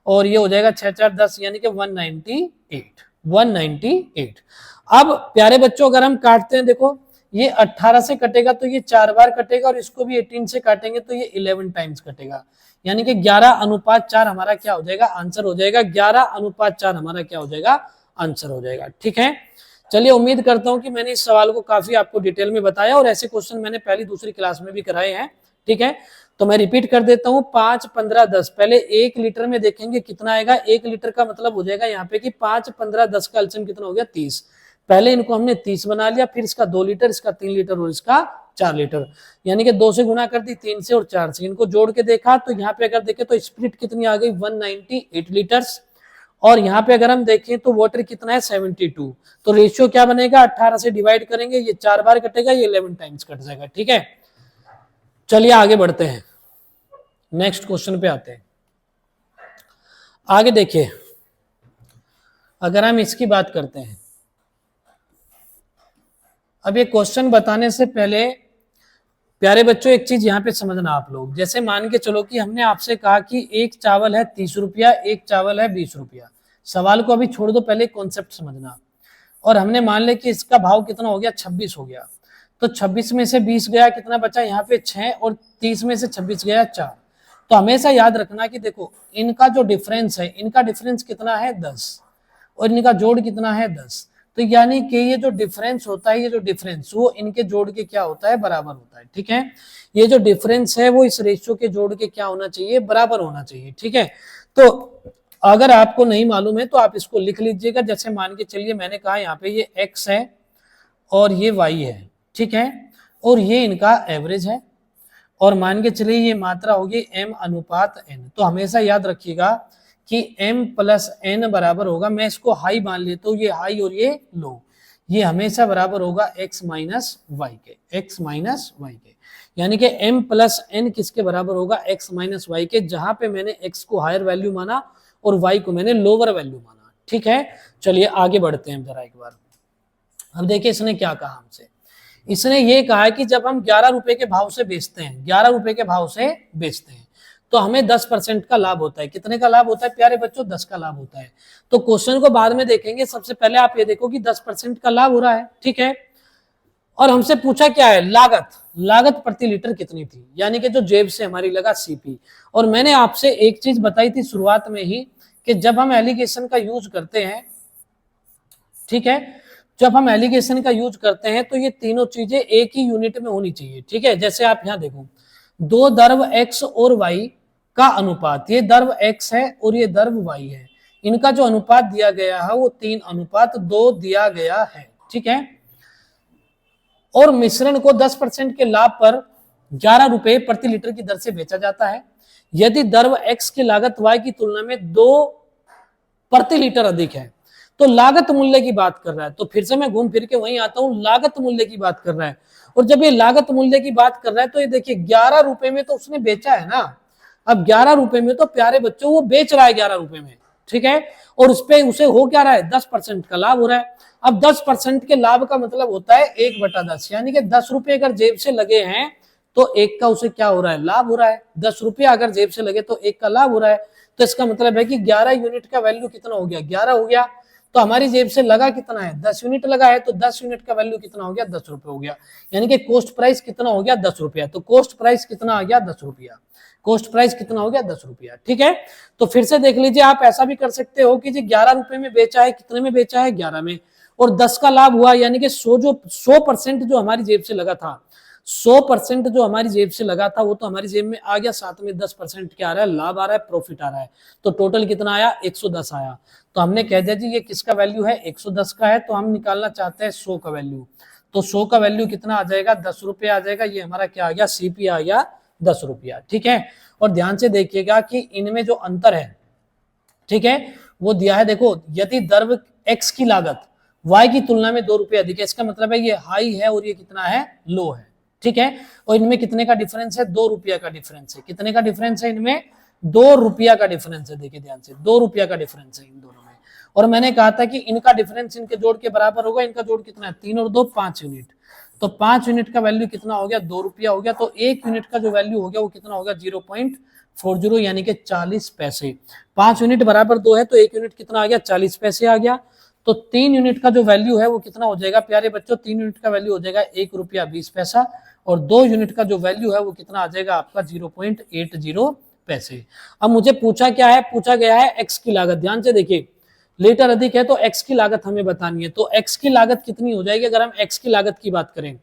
और ये हो जाएगा 6 4 10 यानी कि 198। अब प्यारे बच्चों अगर हम काटते हैं, देखो ये 18 से कटेगा तो ये 4 बार कटेगा, और इसको भी 18 से काटेंगे तो ये 11 टाइम्स कटेगा, यानी कि 11:4 हमारा क्या हो जाएगा, आंसर हो जाएगा। 11:4 हमारा क्या हो जाएगा, आंसर हो जाएगा, ठीक है। चलिए उम्मीद करता हूं कि मैंने इस सवाल को काफी आपको डिटेल में बताया, और ऐसे क्वेश्चन मैंने पहली दूसरी क्लास में भी कराए हैं, ठीक है। तो मैं रिपीट कर देता हूं, 5 15 10, पहले 1 लीटर में देखेंगे कितना आएगा। 1 लीटर का मतलब हो जाएगा यहाँ पे कि 5 15 10 का एलसीएम कितना हो गया, 30। पहले इनको हमने 30 बना लिया, फिर इसका 2 लीटर, इसका 3 लीटर और इसका 4 लीटर, यानी कि 2 से गुना कर दी, 3 से और 4 से, इनको जोड़ के देखा तो यहाँ पे अगर देखें तो स्प्लिट कितनी आ गई 198 लीटर्स, और यहाँ पे अगर हम देखें तो वाटर कितना है 72। तो रेशियो क्या बनेगा, 18 से डिवाइड करेंगे, ये 4 बार कटेगा, ये 11 टाइम्स कट जाएगा, ठीक है। चलिए आगे बढ़ते हैं, नेक्स्ट क्वेश्चन पे आते हैं। आगे देखिए, अगर हम इसकी बात करते हैं, अब ये क्वेश्चन बताने से पहले प्यारे बच्चों एक चीज यहाँ पे समझना आप लोग, जैसे मान के चलो कि हमने आपसे कहा कि एक चावल है 30 रुपया, एक चावल है 20 रुपया। सवाल को अभी छोड़ दो, पहले कॉन्सेप्ट समझना। और हमने मान लिया कि इसका भाव कितना हो गया, 26 हो गया, तो 26 में से 20 गया, कितना बचा यहाँ पे 6, और 30 में से 26 गया 4। तो हमेशा याद रखना कि देखो इनका जो डिफरेंस है, इनका डिफरेंस कितना है 10, और इनका जोड़ कितना है 10। तो यानी कि ये जो डिफरेंस होता है, ये जो डिफरेंस वो इनके जोड़ के क्या होता है, बराबर होता है, ठीक है। ये जो डिफरेंस है वो इस रेशियो के जोड़ के क्या होना चाहिए, बराबर होना चाहिए, ठीक है। तो अगर आपको नहीं मालूम है तो आप इसको लिख लीजिएगा। जैसे मान के चलिए मैंने कहा यहाँ पे ये x है और ये y है, ठीक है, और ये इनका एवरेज है, और मान के चलिए ये मात्रा होगी m/n। तो हमेशा याद रखिएगा कि m + n बराबर होगा, मैं इसको हाई मान लेता हूँ, ये हाई और ये लो, ये हमेशा बराबर होगा x - y के, x - y के, यानी कि m + n किसके बराबर होगा, x - y के, जहां पे मैंने x को हायर वैल्यू माना और y को मैंने लोअर वैल्यू माना, ठीक है। चलिए आगे बढ़ते हैं जरा एक बार। अब देखिए इसने क्या कहा हमसे, इसने ये कहा है कि जब हम 11 रुपए के भाव से बेचते हैं, 11 रुपए के भाव से बेचते हैं, तो हमें 10% का लाभ होता है। कितने का लाभ होता है प्यारे बच्चों, 10 का लाभ होता है। तो क्वेश्चन को बाद में देखेंगे, सबसे पहले आप ये देखो कि 10% का लाभ हो रहा है, ठीक है। और हमसे पूछा क्या है, लागत, लागत प्रति लीटर कितनी थी, यानी कि जो जेब से हमारी लगा सीपी। और मैंने आपसे एक चीज बताई थी शुरुआत में ही कि जब हम एलिगेशन का यूज करते हैं, ठीक है, जब हम एलिगेशन का यूज करते हैं तो ये तीनों चीजें एक ही यूनिट में होनी चाहिए, ठीक है। जैसे आप यहाँ देखो, 2 दर्व x और y का अनुपात, ये दर्व x है और ये दर्व y है, इनका जो अनुपात दिया गया है वो 3:2 दिया गया है, ठीक है। और मिश्रण को 10% के लाभ पर 11 रुपए प्रति लीटर की दर से बेचा जाता है। यदि दर्व x की लागत y की तुलना में 2 प्रति लीटर अधिक है, तो लागत मूल्य की बात कर रहा है। तो फिर से मैं घूम फिर के वहीं आता हूं, लागत मूल्य की बात कर रहा है। और जब ये लागत मूल्य की बात कर रहा है तो ये देखिए 11 रुपए में तो उसने बेचा है ना, अब 11 रुपए में तो प्यारे बच्चों वो बेच रहा है 11 रुपए में, ठीक है, और उस पे उसे हो क्या रहा है, 10% का लाभ हो रहा है। अब 10% के लाभ का मतलब होता है 1/10, यानी कि 10 रुपए अगर जेब से लगे हैं तो 1 का उसे क्या हो रहा है, लाभ हो रहा है। 10 रुपया अगर जेब से लगे तो 1 का लाभ हो रहा है। तो इसका मतलब है कि 11 यूनिट का वैल्यू कितना हो गया, 11 हो गया। तो हमारी जेब से लगा कितना है, 10 यूनिट लगा है, तो 10 यूनिट का वैल्यू कितना हो गया, 10 रुपए हो गया, यानी कि कॉस्ट प्राइस कितना हो गया, 10 रुपया। तो कॉस्ट प्राइस कितना आ गया, 10 रुपया, कॉस्ट प्राइस कितना हो गया, 10 रुपया, ठीक है। तो फिर से देख लीजिए, आप ऐसा भी कर सकते हो कि जी 11 रुपए में बेचा है, कितने में बेचा है, 11 में, और 10 का लाभ हुआ, यानी कि 100% जो हमारी जेब से लगा था, 100% जो हमारी जेब से लगा था वो तो हमारी जेब में आ गया, साथ में 10% क्या आ रहा है, लाभ आ रहा है, प्रॉफिट आ रहा है। तो टोटल कितना आया, 110 आया। तो हमने कह दिया जी ये किसका वैल्यू है, 110 का है, तो हम निकालना चाहते हैं 100 का वैल्यू। तो 100 का वैल्यू कितना आ जाएगा, 10 रुपये आ जाएगा। ये हमारा क्या आ गया, सीपी आ गया 10 रुपया, ठीक है। और ध्यान से देखिएगा कि इनमें जो अंतर है, ठीक है, वो दिया है, देखो यदि द्रव्य x की लागत y की तुलना में 2 रुपये अधिक है, इसका मतलब है ये हाई है और ये कितना है, लो है, ठीक है। और इनमें कितने का डिफरेंस है, 2 रुपया का डिफरेंस है। कितने का डिफरेंस है इनमें, 2 रुपया का डिफरेंस है। देखिए ध्यान से, 2 रुपया का डिफरेंस है इन दोनों में। और मैंने कहा था कि इनका डिफरेंस इनके जोड़ के बराबर होगा। इनका जोड़ कितना है, 3 और 2 5 यूनिट। तो 5 यूनिट का वैल्यू कितना हो गया, 2 रुपया हो गया। तो 1 यूनिट का जो वैल्यू हो गया वो कितना हो गया, 0.40 यानी कि 40 पैसे। 5 यूनिट बराबर 2 है तो 1 यूनिट कितना आ गया, 40 पैसे आ गया। तो 3 यूनिट का जो वैल्यू है वो कितना हो जाएगा प्यारे बच्चों, 3 यूनिट का वैल्यू हो जाएगा 1 रुपया 20 पैसा। और 2 यूनिट का जो वैल्यू है वो कितना आ जाएगा आपका, 0.80 पैसे। अब मुझे पूछा क्या है, पूछा गया है एक्स की लागत। ध्यान से देखिए, लीटर अधिक है तो एक्स की लागत हमें बतानी है। तो एक्स की लागत कितनी हो जाएगी, अगर हम एक्स की लागत की बात करें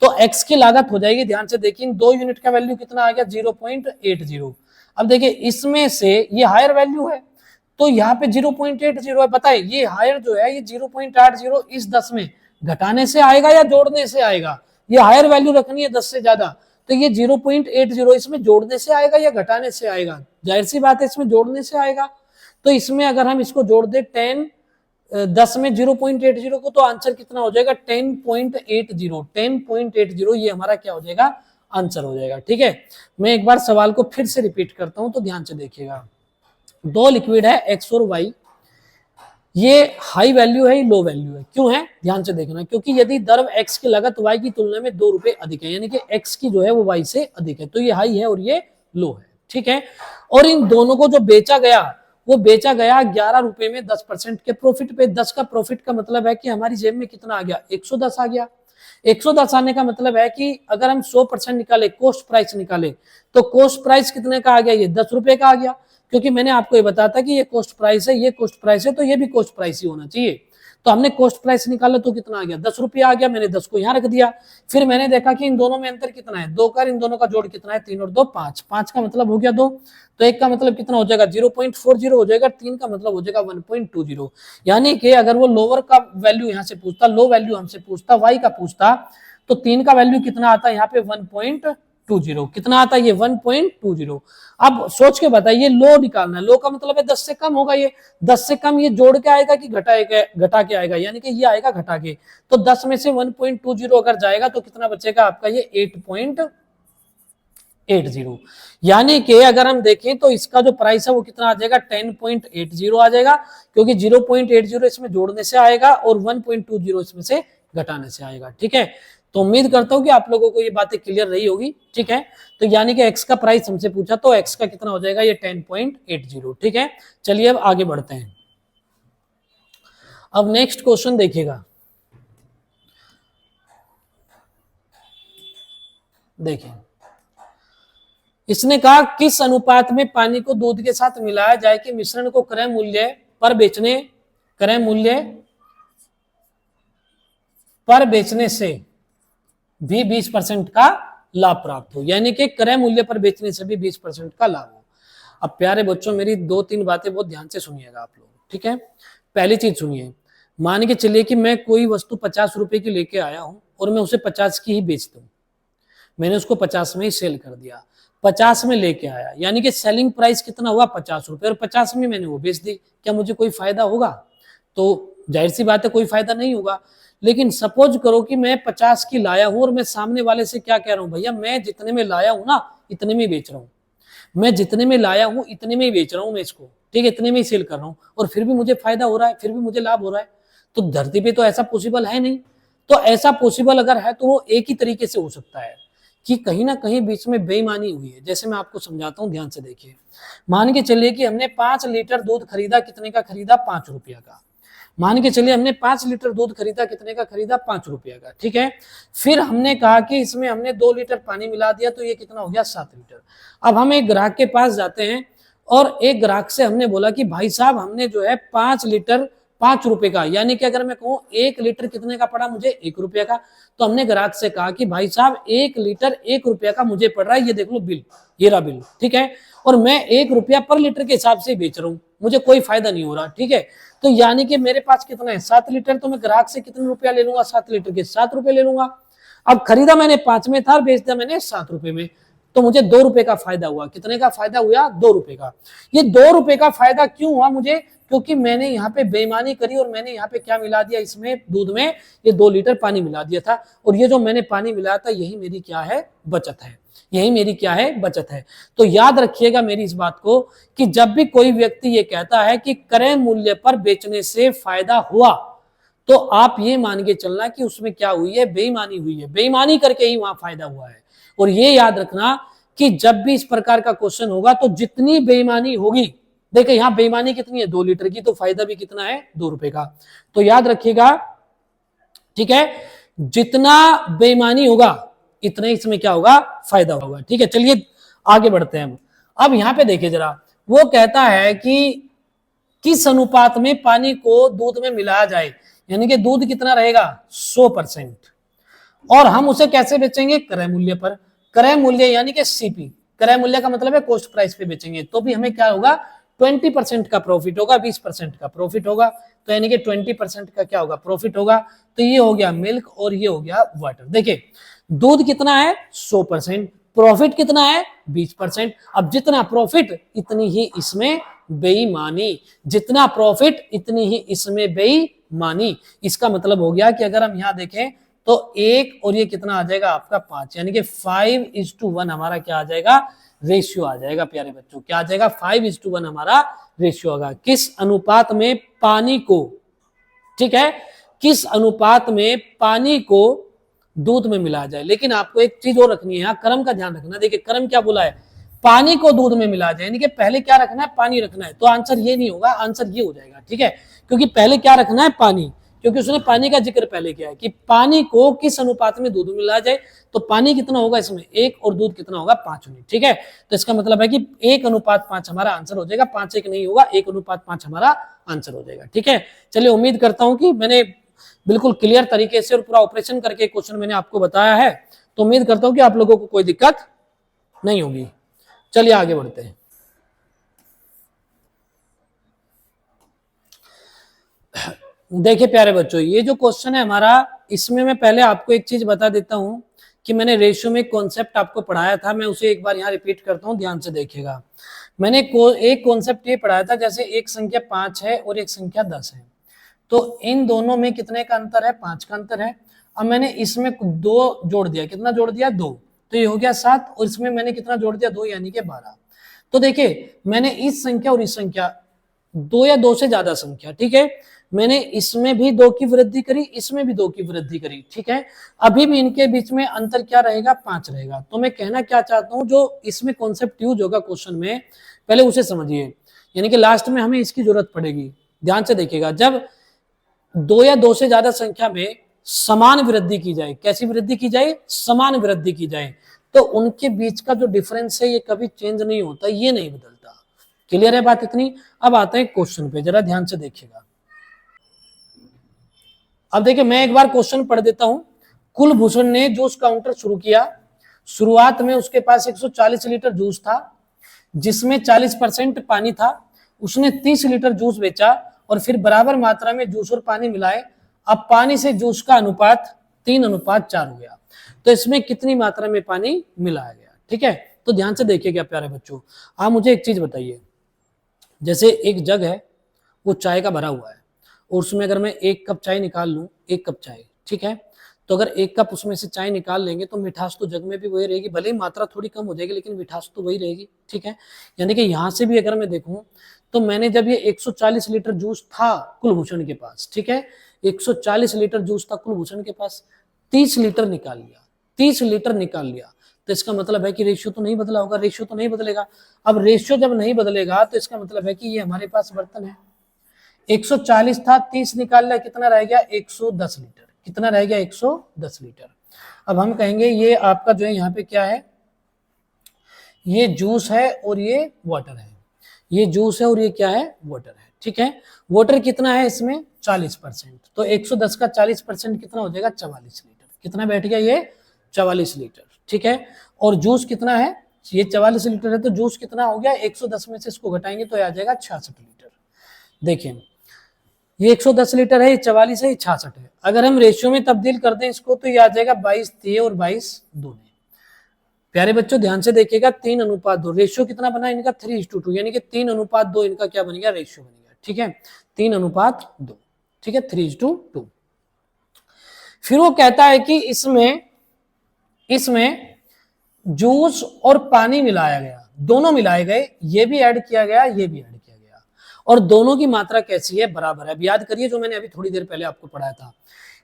तो एक्स की लागत हो जाएगी, ध्यान से देखिए 2 यूनिट का वैल्यू कितना आ गया, 0.80। अब देखिए इसमें से ये हायर वैल्यू है तो यहाँ पे 0.80 है। बताइए ये हायर जो है ये 0.80 इस 10 में घटाने से आएगा या जोड़ने से आएगा। ये हायर वैल्यू रखनी है 10 से ज्यादा, तो ये 0.80 इसमें जोड़ने से आएगा या घटाने से आएगा, जाहिर सी बात है इसमें जोड़ने से आएगा। तो इसमें अगर हम इसको जोड़ दे 10 में 0.80 को, तो आंसर कितना हो जाएगा, 10.80 ये हमारा क्या हो जाएगा, आंसर हो जाएगा। ठीक है, मैं एक बार सवाल को फिर से रिपीट करता हूं तो ध्यान से देखिएगा। दो लिक्विड है एक्स और वाई, ये हाई वैल्यू है, लो वैल्यू है। क्यों है, ध्यान से देखना, क्योंकि यदि द्रव्य एक्स की लागत वाई की तुलना में 2 रुपए अधिक है, यानी कि एक्स की जो है वो वाई से अधिक है, तो ये हाई है और ये लो है। ठीक है, और इन दोनों को जो बेचा गया वो बेचा गया 11 रुपए में 10% के प्रॉफिट पे। 10 का प्रॉफिट का मतलब है कि हमारी जेब में कितना आ गया, 110 आ गया। 110 आने का मतलब है कि अगर हम 100% निकाले, कॉस्ट प्राइस निकाले, तो कॉस्ट प्राइस कितने का आ गया, ये 10 रुपए का आ गया। क्योंकि मैंने आपको ये बताया था कि ये कॉस्ट प्राइस है, ये कॉस्ट प्राइस है, तो ये भी कॉस्ट प्राइस ही होना चाहिए। तो हमने कॉस्ट प्राइस निकाला तो कितना आ गया, 10 रुपया आ गया। मैंने 10 को यहाँ रख दिया। फिर मैंने देखा कि इन दोनों में अंतर कितना है, 2 का, इन दोनों का जोड़ कितना है, 3 और 2 5। 5 का मतलब हो गया 2, तो 1 का मतलब कितना हो जाएगा, 0.40 हो जाएगा। 3 का मतलब हो जाएगा 1.20। यानी कि अगर वो लोअर का वैल्यू यहाँ से पूछता, लो वैल्यू हमसे पूछता, वाई का पूछता, तो 3 का वैल्यू कितना आता है यहाँ पे, 1.20। कितना आता है ये, 1.20। अब सोच के बताइए, लो निकालना है, लो का मतलब है 10 से कम होगा। ये 10 से कम ये जोड़ के आएगा कि घटा के आएगा, यानी कि ये आएगा घटा के। तो 10 में से 1.20 अगर जाएगा तो कितना बचेगा आपका, ये 8.80। यानी कि अगर हम देखें तो इसका जो प्राइस है वो कितना आ जाएगा, 10.80 आ जाएगा, क्योंकि 0.80 इसमें जोड़ने से आएगा और 1.20 इसमें से घटाने से आएगा। ठीक है, तो उम्मीद करता हूं कि आप लोगों को ये बातें क्लियर रही होगी। ठीक है, तो यानी कि एक्स का प्राइस हमसे पूछा तो एक्स का कितना हो जाएगा, ये 10.80। ठीक है, चलिए अब आगे बढ़ते हैं। अब नेक्स्ट क्वेश्चन देखिएगा, देखिए इसने कहा किस अनुपात में पानी को दूध के साथ मिलाया जाए कि मिश्रण को क्रय मूल्य पर बेचने से भी 20% का लाभ प्राप्त हो, यानी कि क्रय मूल्य पर बेचने से भी 20% का लाभ हो। अब प्यारे बच्चों मेरी 2-3 बातें बहुत ध्यान से सुनिएगा आप लोग। ठीक है, पहली चीज सुनिए, मान के चलिए कि मैं कोई वस्तु 50 रुपए की लेके आया हूं और मैं उसे 50 की ही बेच दूं। मैंने उसको 50 में ही सेल कर दिया, 50 में लेके आया, यानी कि सेलिंग प्राइस कितना हुआ, 50 रुपए, और 50 में मैंने वो बेच दी। क्या मुझे कोई फायदा होगा, तो जाहिर सी बात है कोई फायदा नहीं होगा। लेकिन सपोज करो कि मैं 50 की लाया हूं और मैं सामने वाले से क्या कह रहा हूं, भैया मैं जितने में लाया हूं ना इतने में बेच रहा हूं, मैं जितने में लाया हूं इतने में ही बेच रहा हूं मैं इसको, ठीक है, इतने में ही सेल कर रहा हूं, और फिर भी मुझे फायदा हो रहा है, फिर भी मुझे लाभ हो रहा है। तो धरती पे तो ऐसा पॉसिबल है नहीं। तो ऐसा पॉसिबल अगर है तो वो एक ही तरीके से हो सकता है कि कहीं ना कहीं बीच में बेईमानी हुई है। जैसे मैं आपको समझाता हूं, ध्यान से देखिए। मान के चलिए कि हमने 5 लीटर दूध खरीदा, कितने का खरीदा, 5 रुपया का। मान के चलिए हमने 5 लीटर दूध खरीदा, कितने का खरीदा, 5 रुपया का। ठीक है, फिर हमने कहा कि इसमें हमने 2 लीटर पानी मिला दिया तो ये कितना हो गया, 7 लीटर। अब हम एक ग्राहक के पास जाते हैं और एक ग्राहक से हमने बोला कि भाई साहब हमने जो है 5 लीटर 5 रुपए का, यानी कि अगर मैं कहूं 1 लीटर कितने का पड़ा मुझे, 1 रुपया का। तो हमने ग्राहक से कहा कि भाई साहब 1 लीटर 1 रुपया का मुझे पड़ रहा है, ये देख लो बिल, ये रहा बिल। ठीक है, और मैं 1 रुपया पर लीटर के हिसाब से बेच रहा हूं, मुझे कोई फायदा नहीं हो रहा। ठीक है, तो यानी कि मेरे पास कितना है, 7 लीटर, तो मैं ग्राहक से कितने रुपया ले लूंगा, 7 लीटर के 7 रुपए ले लूंगा। अब खरीदा मैंने 5 में था और बेच दिया मैंने 7 रुपए में। तो मुझे 2 रुपए का फायदा हुआ। कितने का फायदा हुआ? 2 रुपए का। ये 2 रुपए का फायदा क्यों हुआ मुझे? क्योंकि मैंने यहाँ पे बेईमानी करी और मैंने यहाँ पे क्या मिला दिया इसमें, दूध में ये 2 लीटर पानी मिला दिया था, और ये जो मैंने पानी मिलाया था यही मेरी क्या है? बचत है। यही मेरी क्या है? बचत है। तो याद रखिएगा मेरी इस बात को कि जब भी कोई व्यक्ति ये कहता है कि क्रय मूल्य पर बेचने से फायदा हुआ, तो आप ये मान के चलना कि उसमें क्या हुई है? बेईमानी हुई है। बेईमानी करके ही वहां फायदा हुआ है। और ये याद रखना कि जब भी इस प्रकार का क्वेश्चन होगा तो जितनी बेईमानी होगी, देखिए यहां बेईमानी कितनी है? 2 लीटर की, तो फायदा भी कितना है? 2 रुपए का। तो याद रखिएगा, ठीक है, जितना बेईमानी होगा इतना ही इसमें क्या होगा? फायदा होगा। ठीक है, चलिए आगे बढ़ते हैं हम। अब यहां पे देखिए जरा, वो कहता है कि किस अनुपात में पानी को दूध में मिलाया जाए, यानी कि दूध कितना रहेगा? 100%। और हम उसे कैसे बेचेंगे? क्रय मूल्य पर। क्रय मूल्य यानी कि सीपी, क्रय मूल्य का मतलब है कॉस्ट प्राइस पे बेचेंगे, तो भी हमें क्या होगा? 20% का प्रॉफिट होगा, 20% का प्रॉफिट होगा, तो यानी कि 20% का क्या होगा? प्रॉफिट होगा। तो ये हो गया मिल्क और ये हो गया वाटर। देखिए दूध कितना है? 100%, प्रॉफिट कितना है? 20%। अब जितना प्रॉफिट इतनी ही इसमें बेईमानी, जितना प्रॉफिट इतनी ही इसमें बेईमानी। इसका मतलब हो गया कि अगर हम यहां देखें तो 1 और ये कितना आ जाएगा आपका? 5, यानी कि 5:1 हमारा क्या आ जाएगा? रेशियो आ जाएगा। प्यारे बच्चों क्या आ जाएगा? 5:1 हमारा रेशियो होगा। किस अनुपात में पानी को, ठीक है, किस अनुपात में पानी को दूध में मिलाया जाए। लेकिन आपको एक चीज और रखनी है, यहाँ क्रम का ध्यान रखना। देखिए क्रम क्या बोला है? पानी को दूध में मिलाया जाए, यानी कि पहले क्या रखना है? पानी रखना है। तो आंसर ये नहीं होगा, आंसर ये हो जाएगा। ठीक है, क्योंकि पहले क्या रखना है? पानी, क्योंकि उसने पानी का जिक्र पहले किया है कि पानी को किस अनुपात में दूध में मिलाया जाए। तो पानी कितना होगा इसमें? 1, और दूध कितना होगा? 5 यूनिट। ठीक है, तो इसका मतलब है कि 1:5 हमारा आंसर हो जाएगा। 5:1 नहीं होगा, 1:5 हमारा आंसर हो जाएगा। ठीक है, चलिए उम्मीद करता हूं कि मैंने बिल्कुल क्लियर तरीके से और पूरा ऑपरेशन करके क्वेश्चन मैंने आपको बताया है, तो उम्मीद करता हूं कि आप लोगों को कोई दिक्कत नहीं होगी। चलिए आगे बढ़ते हैं। देखिए प्यारे बच्चों, ये जो क्वेश्चन है हमारा, इसमें मैं पहले आपको एक चीज बता देता हूं कि मैंने रेशियो में कॉन्सेप्ट आपको पढ़ाया था, मैं उसे एक बार यहाँ रिपीट करता हूं, ध्यान से देखिएगा। मैंने एक कॉन्सेप्ट ये पढ़ाया था, जैसे एक संख्या 5 है और एक संख्या 10 है, तो इन दोनों में कितने का अंतर है? 5 का अंतर है। अब मैंने इसमें 2 जोड़ दिया, कितना जोड़ दिया? 2, तो ये हो गया 7, और इसमें मैंने कितना जोड़ दिया? 2, यानी कि 12। तो देखिए मैंने इस संख्या और इस संख्या, 2 या 2 से ज्यादा संख्या, ठीक है, मैंने इसमें भी 2 की वृद्धि करी, इसमें भी 2 की वृद्धि करी। ठीक है, अभी भी इनके बीच में अंतर क्या रहेगा? 5 रहेगा। तो मैं कहना क्या चाहता हूं, जो इसमें कॉन्सेप्ट यूज होगा क्वेश्चन में, पहले उसे समझिए, यानी कि लास्ट में हमें इसकी जरूरत पड़ेगी। ध्यान से देखिएगा, जब 2 या 2 से ज्यादा संख्या में समान वृद्धि की जाए, कैसी वृद्धि की जाए? समान वृद्धि की जाए, तो उनके बीच का जो डिफरेंस है ये कभी चेंज नहीं होता, ये नहीं बदलता। क्लियर है बात इतनी? अब आते हैं क्वेश्चन पे, जरा ध्यान से देखिएगा। अब देखिए मैं एक बार क्वेश्चन पढ़ देता हूं। कुलभूषण ने जूस काउंटर शुरू किया। शुरुआत में उसके पास 140 लीटर जूस था, जिसमें 40% पानी था। उसने 30 लीटर जूस बेचा और फिर बराबर मात्रा में जूस और पानी मिलाए। अब पानी से जूस का अनुपात 3:4 हो गया। तो इसमें कितनी मात्रा में पानी मिलाया गया? ठीक है, तो ध्यान से देखिएगा प्यारे बच्चों। आप मुझे एक चीज बताइए, जैसे एक जग है, वो चाय का भरा हुआ है, और उसमें अगर मैं 1 कप चाय निकाल लूं, 1 कप चाय, ठीक है, तो अगर 1 कप उसमें से चाय निकाल लेंगे तो मिठास तो जग में भी वही रहेगी, भले ही मात्रा थोड़ी कम हो जाएगी, लेकिन मिठास तो वही रहेगी। ठीक है, यानी कि यहां से भी अगर मैं देखूं तो मैंने जब ये 140 लीटर जूस था कुलभूषण के पास, ठीक है, 140 लीटर जूस था कुलभूषण के पास, 30 लीटर निकाल लिया, 30 लीटर निकाल लिया, तो इसका मतलब है कि रेशियो तो नहीं बदला होगा, रेशियो तो नहीं बदलेगा। अब रेशियो जब नहीं बदलेगा तो इसका मतलब है कि ये हमारे पास बर्तन है, 140 था, 30 निकाल लिया, कितना रह गया? 110 लीटर। कितना रह गया? 110 लीटर। अब हम कहेंगे ये आपका जो है यहाँ पे क्या है? ये जूस है और ये वाटर है, ये जूस है और ये क्या है? वाटर है। ठीक है, वाटर कितना है इसमें? 40%, तो 110 का 40% कितना हो जाएगा? 44 लीटर। कितना बैठ गया? ये 44 लीटर। ठीक है, और जूस कितना है? ये 44 लीटर है, तो जूस कितना हो गया? 110 में से इसको घटाएंगे तो आ जाएगा 66 लीटर। देखिए ये 110 लीटर है, ये 44 है, ये 66 है। अगर हम रेशियो में तब्दील कर दें इसको तो ये आ जाएगा 22 3 और 22 2। प्यारे बच्चों ध्यान से देखिएगा 3:2 रेशियो कितना बना इनका 3:2 यानी कि 3:2 इनका क्या बन गया रेशियो बन गया। ठीक है 3:2 ठीक है 3:2। फिर वो कहता है कि इसमें जूस और पानी मिलाया गया, दोनों मिलाए गए, ये भी ऐड किया गया, ये भी ऐड किया गया, और दोनों की मात्रा कैसी है बराबर है। अब याद करिए जो मैंने अभी थोड़ी देर पहले आपको पढ़ाया था,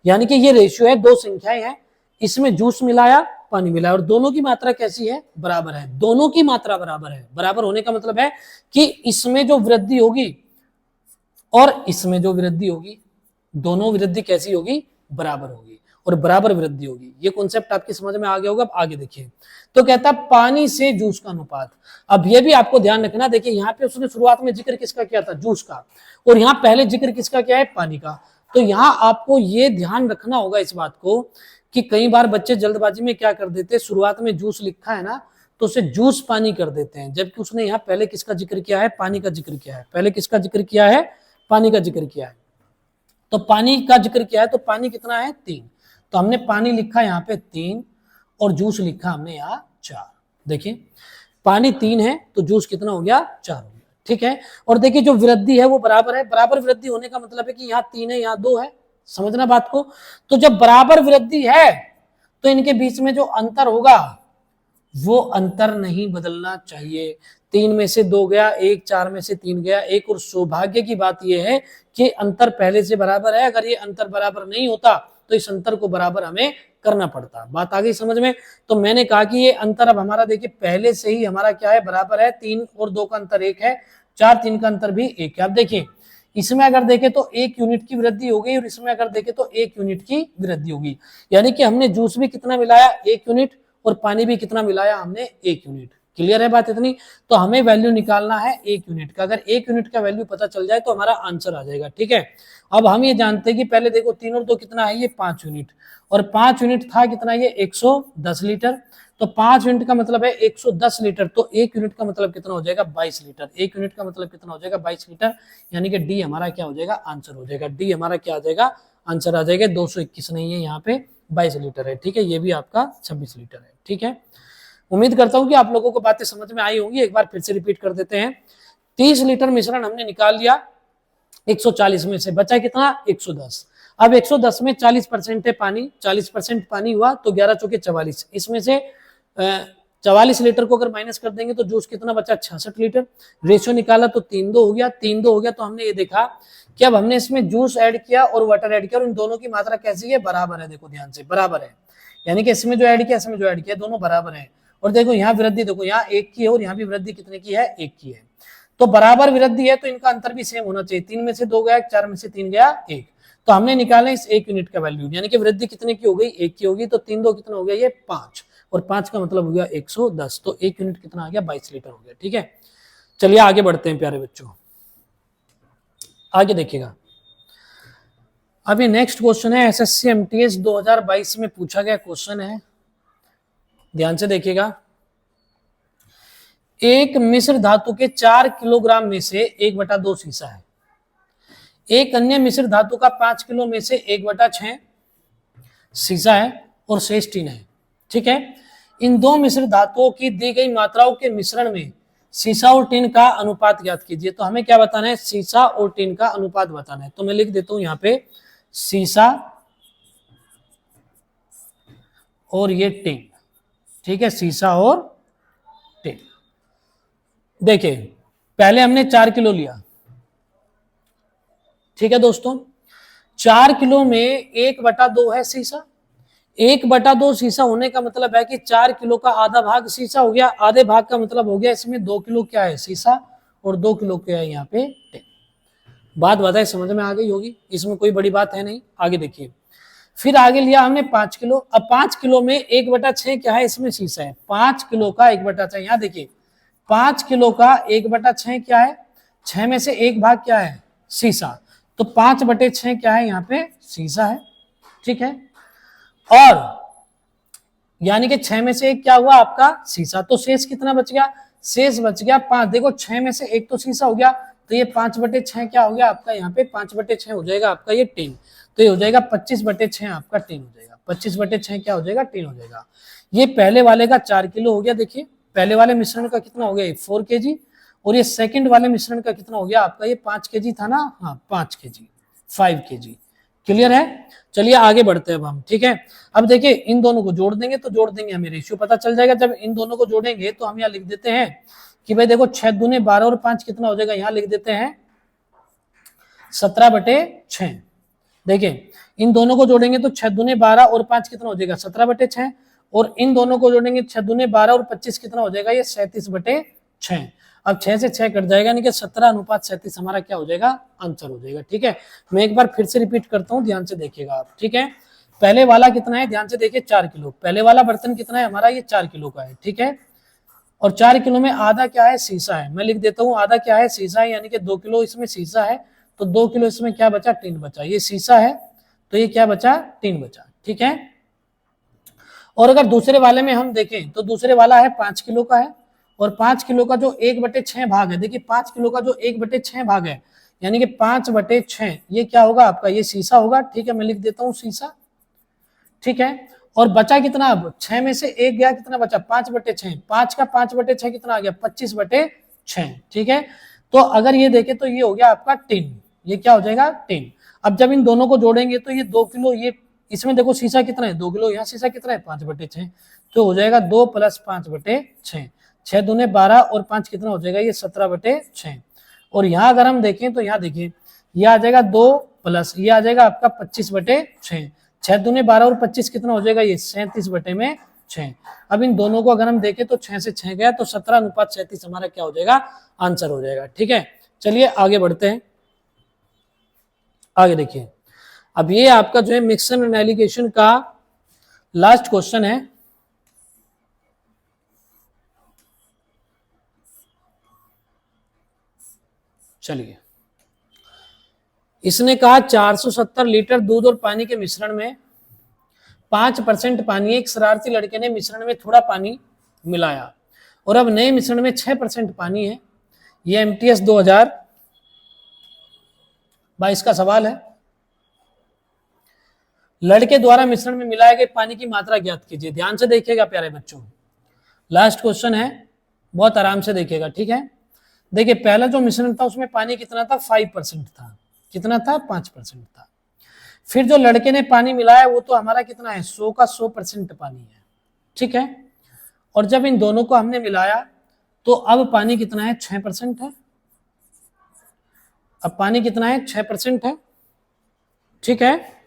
यानी कि ये रेशियो है, दो संख्याएं हैं, इसमें जूस मिलाया पानी मिलाया और दोनों की मात्रा कैसी है बराबर है। दोनों की मात्रा बराबर है, बराबर होने का मतलब है कि इसमें जो वृद्धि होगी और इसमें जो वृद्धि होगी दोनों वृद्धि कैसी होगी बराबर होगी और बराबर वृद्धि होगी। ये कॉन्सेप्ट आपकी समझ में आ गया होगा। अब आगे देखिए तो कहता पानी से जूस का अनुपात। अब ये भी आपको ध्यान रखना, देखिए यहाँ पे उसने शुरुआत में जिक्र किसका किया था जूस का, और यहाँ पहले जिक्र किसका किया है पानी का। तो यहाँ आपको ये ध्यान रखना होगा इस बात को कि कई बार बच्चे जल्दबाजी में क्या कर देते हैं, शुरुआत में जूस लिखा है ना तो उसे जूस पानी कर देते हैं, जबकि उसने यहाँ पहले किसका जिक्र किया है पानी का जिक्र किया है। पहले किसका जिक्र किया है पानी का जिक्र किया है। तो पानी का जिक्र किया है तो पानी कितना है 3, तो हमने पानी लिखा यहाँ पे 3 और जूस लिखा हमने यहाँ 4। देखिए पानी 3 है तो जूस कितना हो गया 4 हो गया। ठीक है और देखिए जो वृद्धि है वो बराबर है, बराबर वृद्धि होने का मतलब है कि यहाँ 3 है यहाँ 2 है, समझना बात को। तो जब बराबर वृद्धि है तो इनके बीच में जो अंतर होगा वो अंतर नहीं बदलना चाहिए। 3 में से 2 गया 1, 4 में से 3 गया 1, और सौभाग्य की बात यह है कि अंतर पहले से बराबर है। अगर ये अंतर बराबर नहीं होता तो इस अंतर को बराबर हमें करना पड़ता। बात आ गई समझ में। तो मैंने कहा कि ये अंतर अब हमारा देखिए पहले से ही हमारा क्या है बराबर है, 3 और 2 का अंतर 1 है, 4 3 का अंतर भी 1 है। अब देखिए इसमें अगर देखें तो 1 यूनिट की वृद्धि हो गई और इसमें अगर देखें तो 1 यूनिट की वृद्धि होगी, यानी कि हमने जूस भी कितना मिलाया 1 यूनिट और पानी भी कितना मिलाया हमने 1 यूनिट। क्लियर है बात इतनी। तो हमें वैल्यू निकालना है 1 यूनिट का, अगर 1 यूनिट का वैल्यू पता चल जाए तो हमारा आंसर आ जाएगा। ठीक है अब हम ये जानते हैं कि पहले देखो 3 और 2 कितना है ये 5 यूनिट, और 5 यूनिट था कितना ये 110 लीटर, तो 5 यूनिट का मतलब है 110 लीटर, तो 1 यूनिट का मतलब कितना हो जाएगा 22 लीटर। 1 यूनिट का मतलब कितना हो जाएगा 22 लीटर, यानी कि डी हमारा क्या हो जाएगा आंसर हो जाएगा। डी हमारा क्या आ जाएगा आंसर आ जाएगा। 221 नहीं है यहाँ पे 22 लीटर है। ठीक है ये भी आपका 26 लीटर है। ठीक है उम्मीद करता हूं कि आप लोगों को बातें समझ में आई होंगी। एक बार फिर से रिपीट कर देते हैं। 30 लीटर मिश्रण हमने निकाल लिया, 140 में से बचा कितना 110। अब 110 में 40% है पानी, 40% पानी हुआ तो 11 चौके 44, इसमें से 44 लीटर को अगर माइनस कर देंगे तो जूस कितना बचा 66 लीटर। रेशियो निकाला तो 3:2 हो गया, 3:2 हो गया तो हमने ये देखा कि अब हमने इसमें जूस ऐड किया और वाटर ऐड किया और इन दोनों की मात्रा कैसी है बराबर है। देखो ध्यान से बराबर है, यानी कि इसमें जो ऐड किया इसमें जो ऐड किया दोनों बराबर है। और देखो यहाँ वृद्धि देखो यहाँ 1 की है और यहाँ भी वृद्धि कितने की है 1 की है, तो बराबर वृद्धि है तो इनका अंतर भी सेम होना चाहिए। 3 में से 2 गया 4 में से 3 गया 1, तो हमने निकाला इस 1 यूनिट का वैल्यू, यानी कि वृद्धि कितने की हो गई 1 की होगी, तो 3 2 कितना हो गया ये 5 और 5 का मतलब हो गया 110, तो 1 यूनिट कितना आ गया 22 लीटर हो गया। ठीक है चलिए आगे बढ़ते हैं प्यारे बच्चों, आगे देखिएगा। अभी नेक्स्ट क्वेश्चन है एसएससी एमटीएस 2022 में पूछा गया क्वेश्चन है, ध्यान से देखिएगा। एक मिश्र धातु के 4 किलोग्राम में से 1/2 सीसा है, एक अन्य मिश्र धातु का 5 किलो में से 1/6 सीसा है और शेष टीन है। ठीक है इन दो मिश्र धातुओं की दी गई मात्राओं के मिश्रण में सीसा और टीन का अनुपात ज्ञात कीजिए। तो हमें क्या बताना है सीसा और टीन का अनुपात बताना है, तो मैं लिख देता हूं यहाँ पे सीसा और ये टीन। ठीक है सीसा और टीन। देखिए पहले हमने 4 किलो लिया, ठीक है दोस्तों, 4 किलो में 1/2 है सीसा, 1/2 सीसा होने का मतलब है कि 4 किलो का आधा भाग सीसा हो गया, आधे भाग का मतलब हो गया इसमें 2 किलो क्या है सीसा और 2 किलो क्या है यहाँ पे टीन। बात बताए समझ में आ गई होगी, इसमें कोई बड़ी बात है नहीं। आगे देखिए फिर आगे लिया हमने 5 किलो, अब 5 किलो में 1/6 क्या है इसमें सीसा है, 5 किलो का 1/6, यहाँ देखिए 5 किलो का 1/6 क्या है, 6 में से 1 भाग क्या है सीसा, तो 5/6 क्या है यहाँ पे सीसा है। ठीक है और यानी कि 6 में से 1 क्या हुआ आपका सीसा, तो शेष कितना बच गया, शेष बच गया 5। देखो 6 में से 1 तो सीसा हो गया, तो ये 5/6 क्या हो गया आपका यहाँ पे 5/6 हो जाएगा आपका ये टीन, तो ये हो जाएगा 25/6 आपका टीन हो जाएगा, 25/6 क्या हो जाएगा टीन हो जाएगा। ये पहले वाले का 4 किलो हो गया, देखिए पहले वाले मिश्रण का कितना हो गया, ये 4 kg, और ये सेकंड वाले मिश्रण का कितना हो गया आपका, ये 5 kg था ना, हाँ 5 kg, 5 kg। क्लियर है? चलिए आगे बढ़ते हैं अब हम, ठीक है। अब देखिए इन दोनों को जोड़ देंगे तो जोड़ देंगे, हमें रेशियो पता चल जाएगा। जब इन दोनों को जोड़ेंगे तो हम यहाँ लिख देते हैं कि भाई देखो 6 दूने 12 और 5 कितना हो जाएगा, यहाँ लिख देते हैं 17/6। देखिए इन दोनों को जोड़ेंगे तो 6 दूने 12 और 5 कितना हो जाएगा, 17/6, और इन दोनों को जोड़ेंगे 6 दूने 12 और 25 कितना हो जाएगा, ये 37/6। अब 6 से 6 कट जाएगा, यानी कि 17:37 हमारा क्या हो जाएगा, आंसर हो जाएगा। ठीक है, मैं एक बार फिर से रिपीट करता हूँ, ध्यान से देखिएगा आप। ठीक है, पहले वाला कितना है, ध्यान से देखिए 4 किलो। पहले वाला बर्तन कितना है हमारा, ये 4 किलो का है। ठीक है, और 4 किलो में आधा क्या है, शीशा है। मैं लिख देता हूँ आधा क्या है, शीशा है, यानी कि 2 किलो इसमें शीशा है, तो 2 किलो इसमें क्या बचा, टिन बचा। ये शीशा है तो ये क्या बचा, टिन बचा। ठीक है, और अगर दूसरे वाले में हम देखें तो दूसरे वाला है 5 किलो का है, और 5 किलो का जो 1/6 भाग है, देखिए 5 किलो का जो 1/6 भाग है, यानी कि 5/6 ये क्या होगा आपका, ये शीशा होगा। ठीक है, मैं लिख देता हूँ शीशा। ठीक है, और बचा कितना, अब 6 में से 1 गया, कितना बचा, 5/6। 5 का 5/6 कितना आ गया, 25/6। ठीक है, तो अगर ये देखे तो ये हो गया आपका टिन, ये क्या हो जाएगा, टिन। अब जब इन दोनों को जोड़ेंगे तो ये 2 किलो, ये इसमें देखो शीशा कितना है, 2 किलो, यहाँ शीशा कितना है, 5/6, तो हो जाएगा 2 + 5/6। 6 दूने 12 और 5 कितना हो जाएगा, ये 17/6। और यहाँ अगर हम देखें तो यहाँ देखिए ये आ जाएगा 2 प्लस ये आ जाएगा आपका 25/6। 6 दूने 12 और 25 कितना हो जाएगा, ये 37/6। अब इन दोनों को अगर हम देखें तो 6 से 6 गया, तो 17:37 हमारा क्या हो जाएगा, आंसर हो जाएगा। ठीक है, चलिए आगे बढ़ते हैं। आगे देखिए, अब ये आपका जो है मिक्सर एंड एलिगेशन का लास्ट क्वेश्चन है। चलिए, इसने कहा 470 लीटर दूध और पानी के मिश्रण में 5% पानी, एक शरारती लड़के ने मिश्रण में थोड़ा पानी मिलाया और अब नए मिश्रण में 6% पानी है। यह MTS 2022 का सवाल है। लड़के द्वारा मिश्रण में मिलाए गए पानी की मात्रा ज्ञात कीजिए। ध्यान से देखिएगा प्यारे बच्चों, लास्ट क्वेश्चन है, बहुत आराम से देखिएगा। ठीक है, देखिए पहला जो मिश्रण था उसमें पानी कितना था, 5% था। कितना था, 5% था। फिर जो लड़के ने पानी मिलाया वो तो हमारा कितना है, 100 का 100% पानी है। ठीक है, और जब इन दोनों को हमने मिलाया तो अब पानी कितना है, 6% है। अब पानी कितना है, 6% है। ठीक है,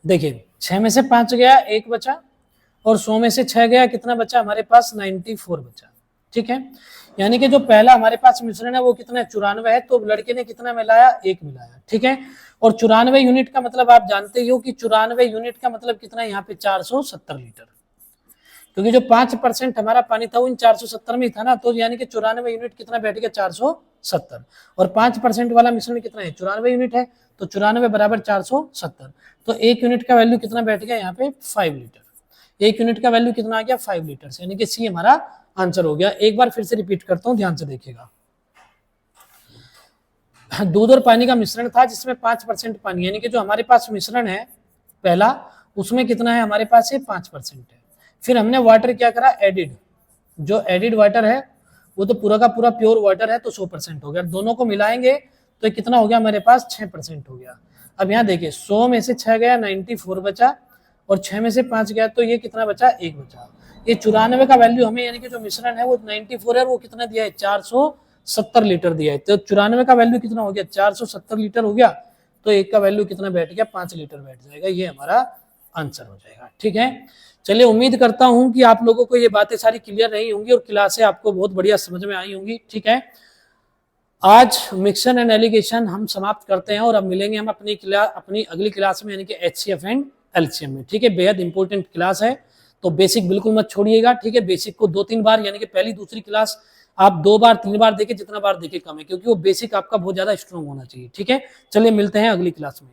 देखिए 6 में से 5 गया, 1 बचा, और 100 में से 6 गया, कितना बचा हमारे पास, 94 बचा। ठीक है, यानी कि जो पहला हमारे पास मिश्रण है वो कितना है, 94 है। तो लड़के ने कितना मिलाया, 1 मिलाया। ठीक है, और 94 यूनिट का मतलब आप जानते ही हो कि 94 यूनिट का मतलब कितना है, यहाँ पे 470 लीटर, क्योंकि जो 5% हमारा पानी था वो इन 470 में था ना, तो यानी कि 94 यूनिट कितना बैठ गया, 470, और 5% वाला मिश्रण कितना है, 94 यूनिट है, तो 94 बराबर 470, तो 1 यूनिट का वैल्यू कितना बैठ गया यहाँ पे, 5 लीटर। 1 यूनिट का वैल्यू कितना आ गया, 5 लीटर, यानी कि सी हमारा आंसर हो गया। एक बार फिर से रिपीट करता हूं, ध्यान से देखिएगा। दूध और पानी का मिश्रण था जिसमें 5% पानी, यानी कि जो हमारे पास मिश्रण है पहला, उसमें कितना है हमारे पास, ये 5% है। फिर हमने वाटर क्या करा, एडिड, जो एडिड वाटर है वो तो पूरा का पूरा प्योर वाटर है, तो 100% हो गया। दोनों को मिलाएंगे तो कितना हो गया हमारे पास, 6% हो गया। अब यहाँ देखिए 100 में से 6 गया, 94 बचा, और 6 में से 5 गया तो ये कितना बचा, 1 बचा। ये 94 का वैल्यू हमें, यानी कि जो मिश्रण है वो 94 है, वो कितना दिया है, 470 लीटर दिया है। तो 94 का वैल्यू कितना हो गया, 470 लीटर हो गया, तो एक का वैल्यू कितना बैठ गया, 5 लीटर बैठ जाएगा। ये हमारा आंसर हो जाएगा। ठीक है, चलिए उम्मीद करता हूं कि आप लोगों को ये बातें सारी क्लियर रही होंगी और क्लासें आपको बहुत बढ़िया समझ में आई होंगी। ठीक है, आज मिक्सर एंड एलिगेशन हम समाप्त करते हैं और अब मिलेंगे हम अपनी अगली क्लास में, यानी कि HCF एंड LCM में। ठीक है, बेहद इंपॉर्टेंट क्लास है, तो बेसिक बिल्कुल मत छोड़िएगा। ठीक है, बेसिक को 2-3 बार, यानी कि पहली दूसरी क्लास आप 2 बार 3 बार देखें, जितना बार देखें कम है, क्योंकि वो बेसिक आपका बहुत ज्यादा स्ट्रॉन्ग होना चाहिए। ठीक है, चलिए मिलते हैं अगली क्लास में।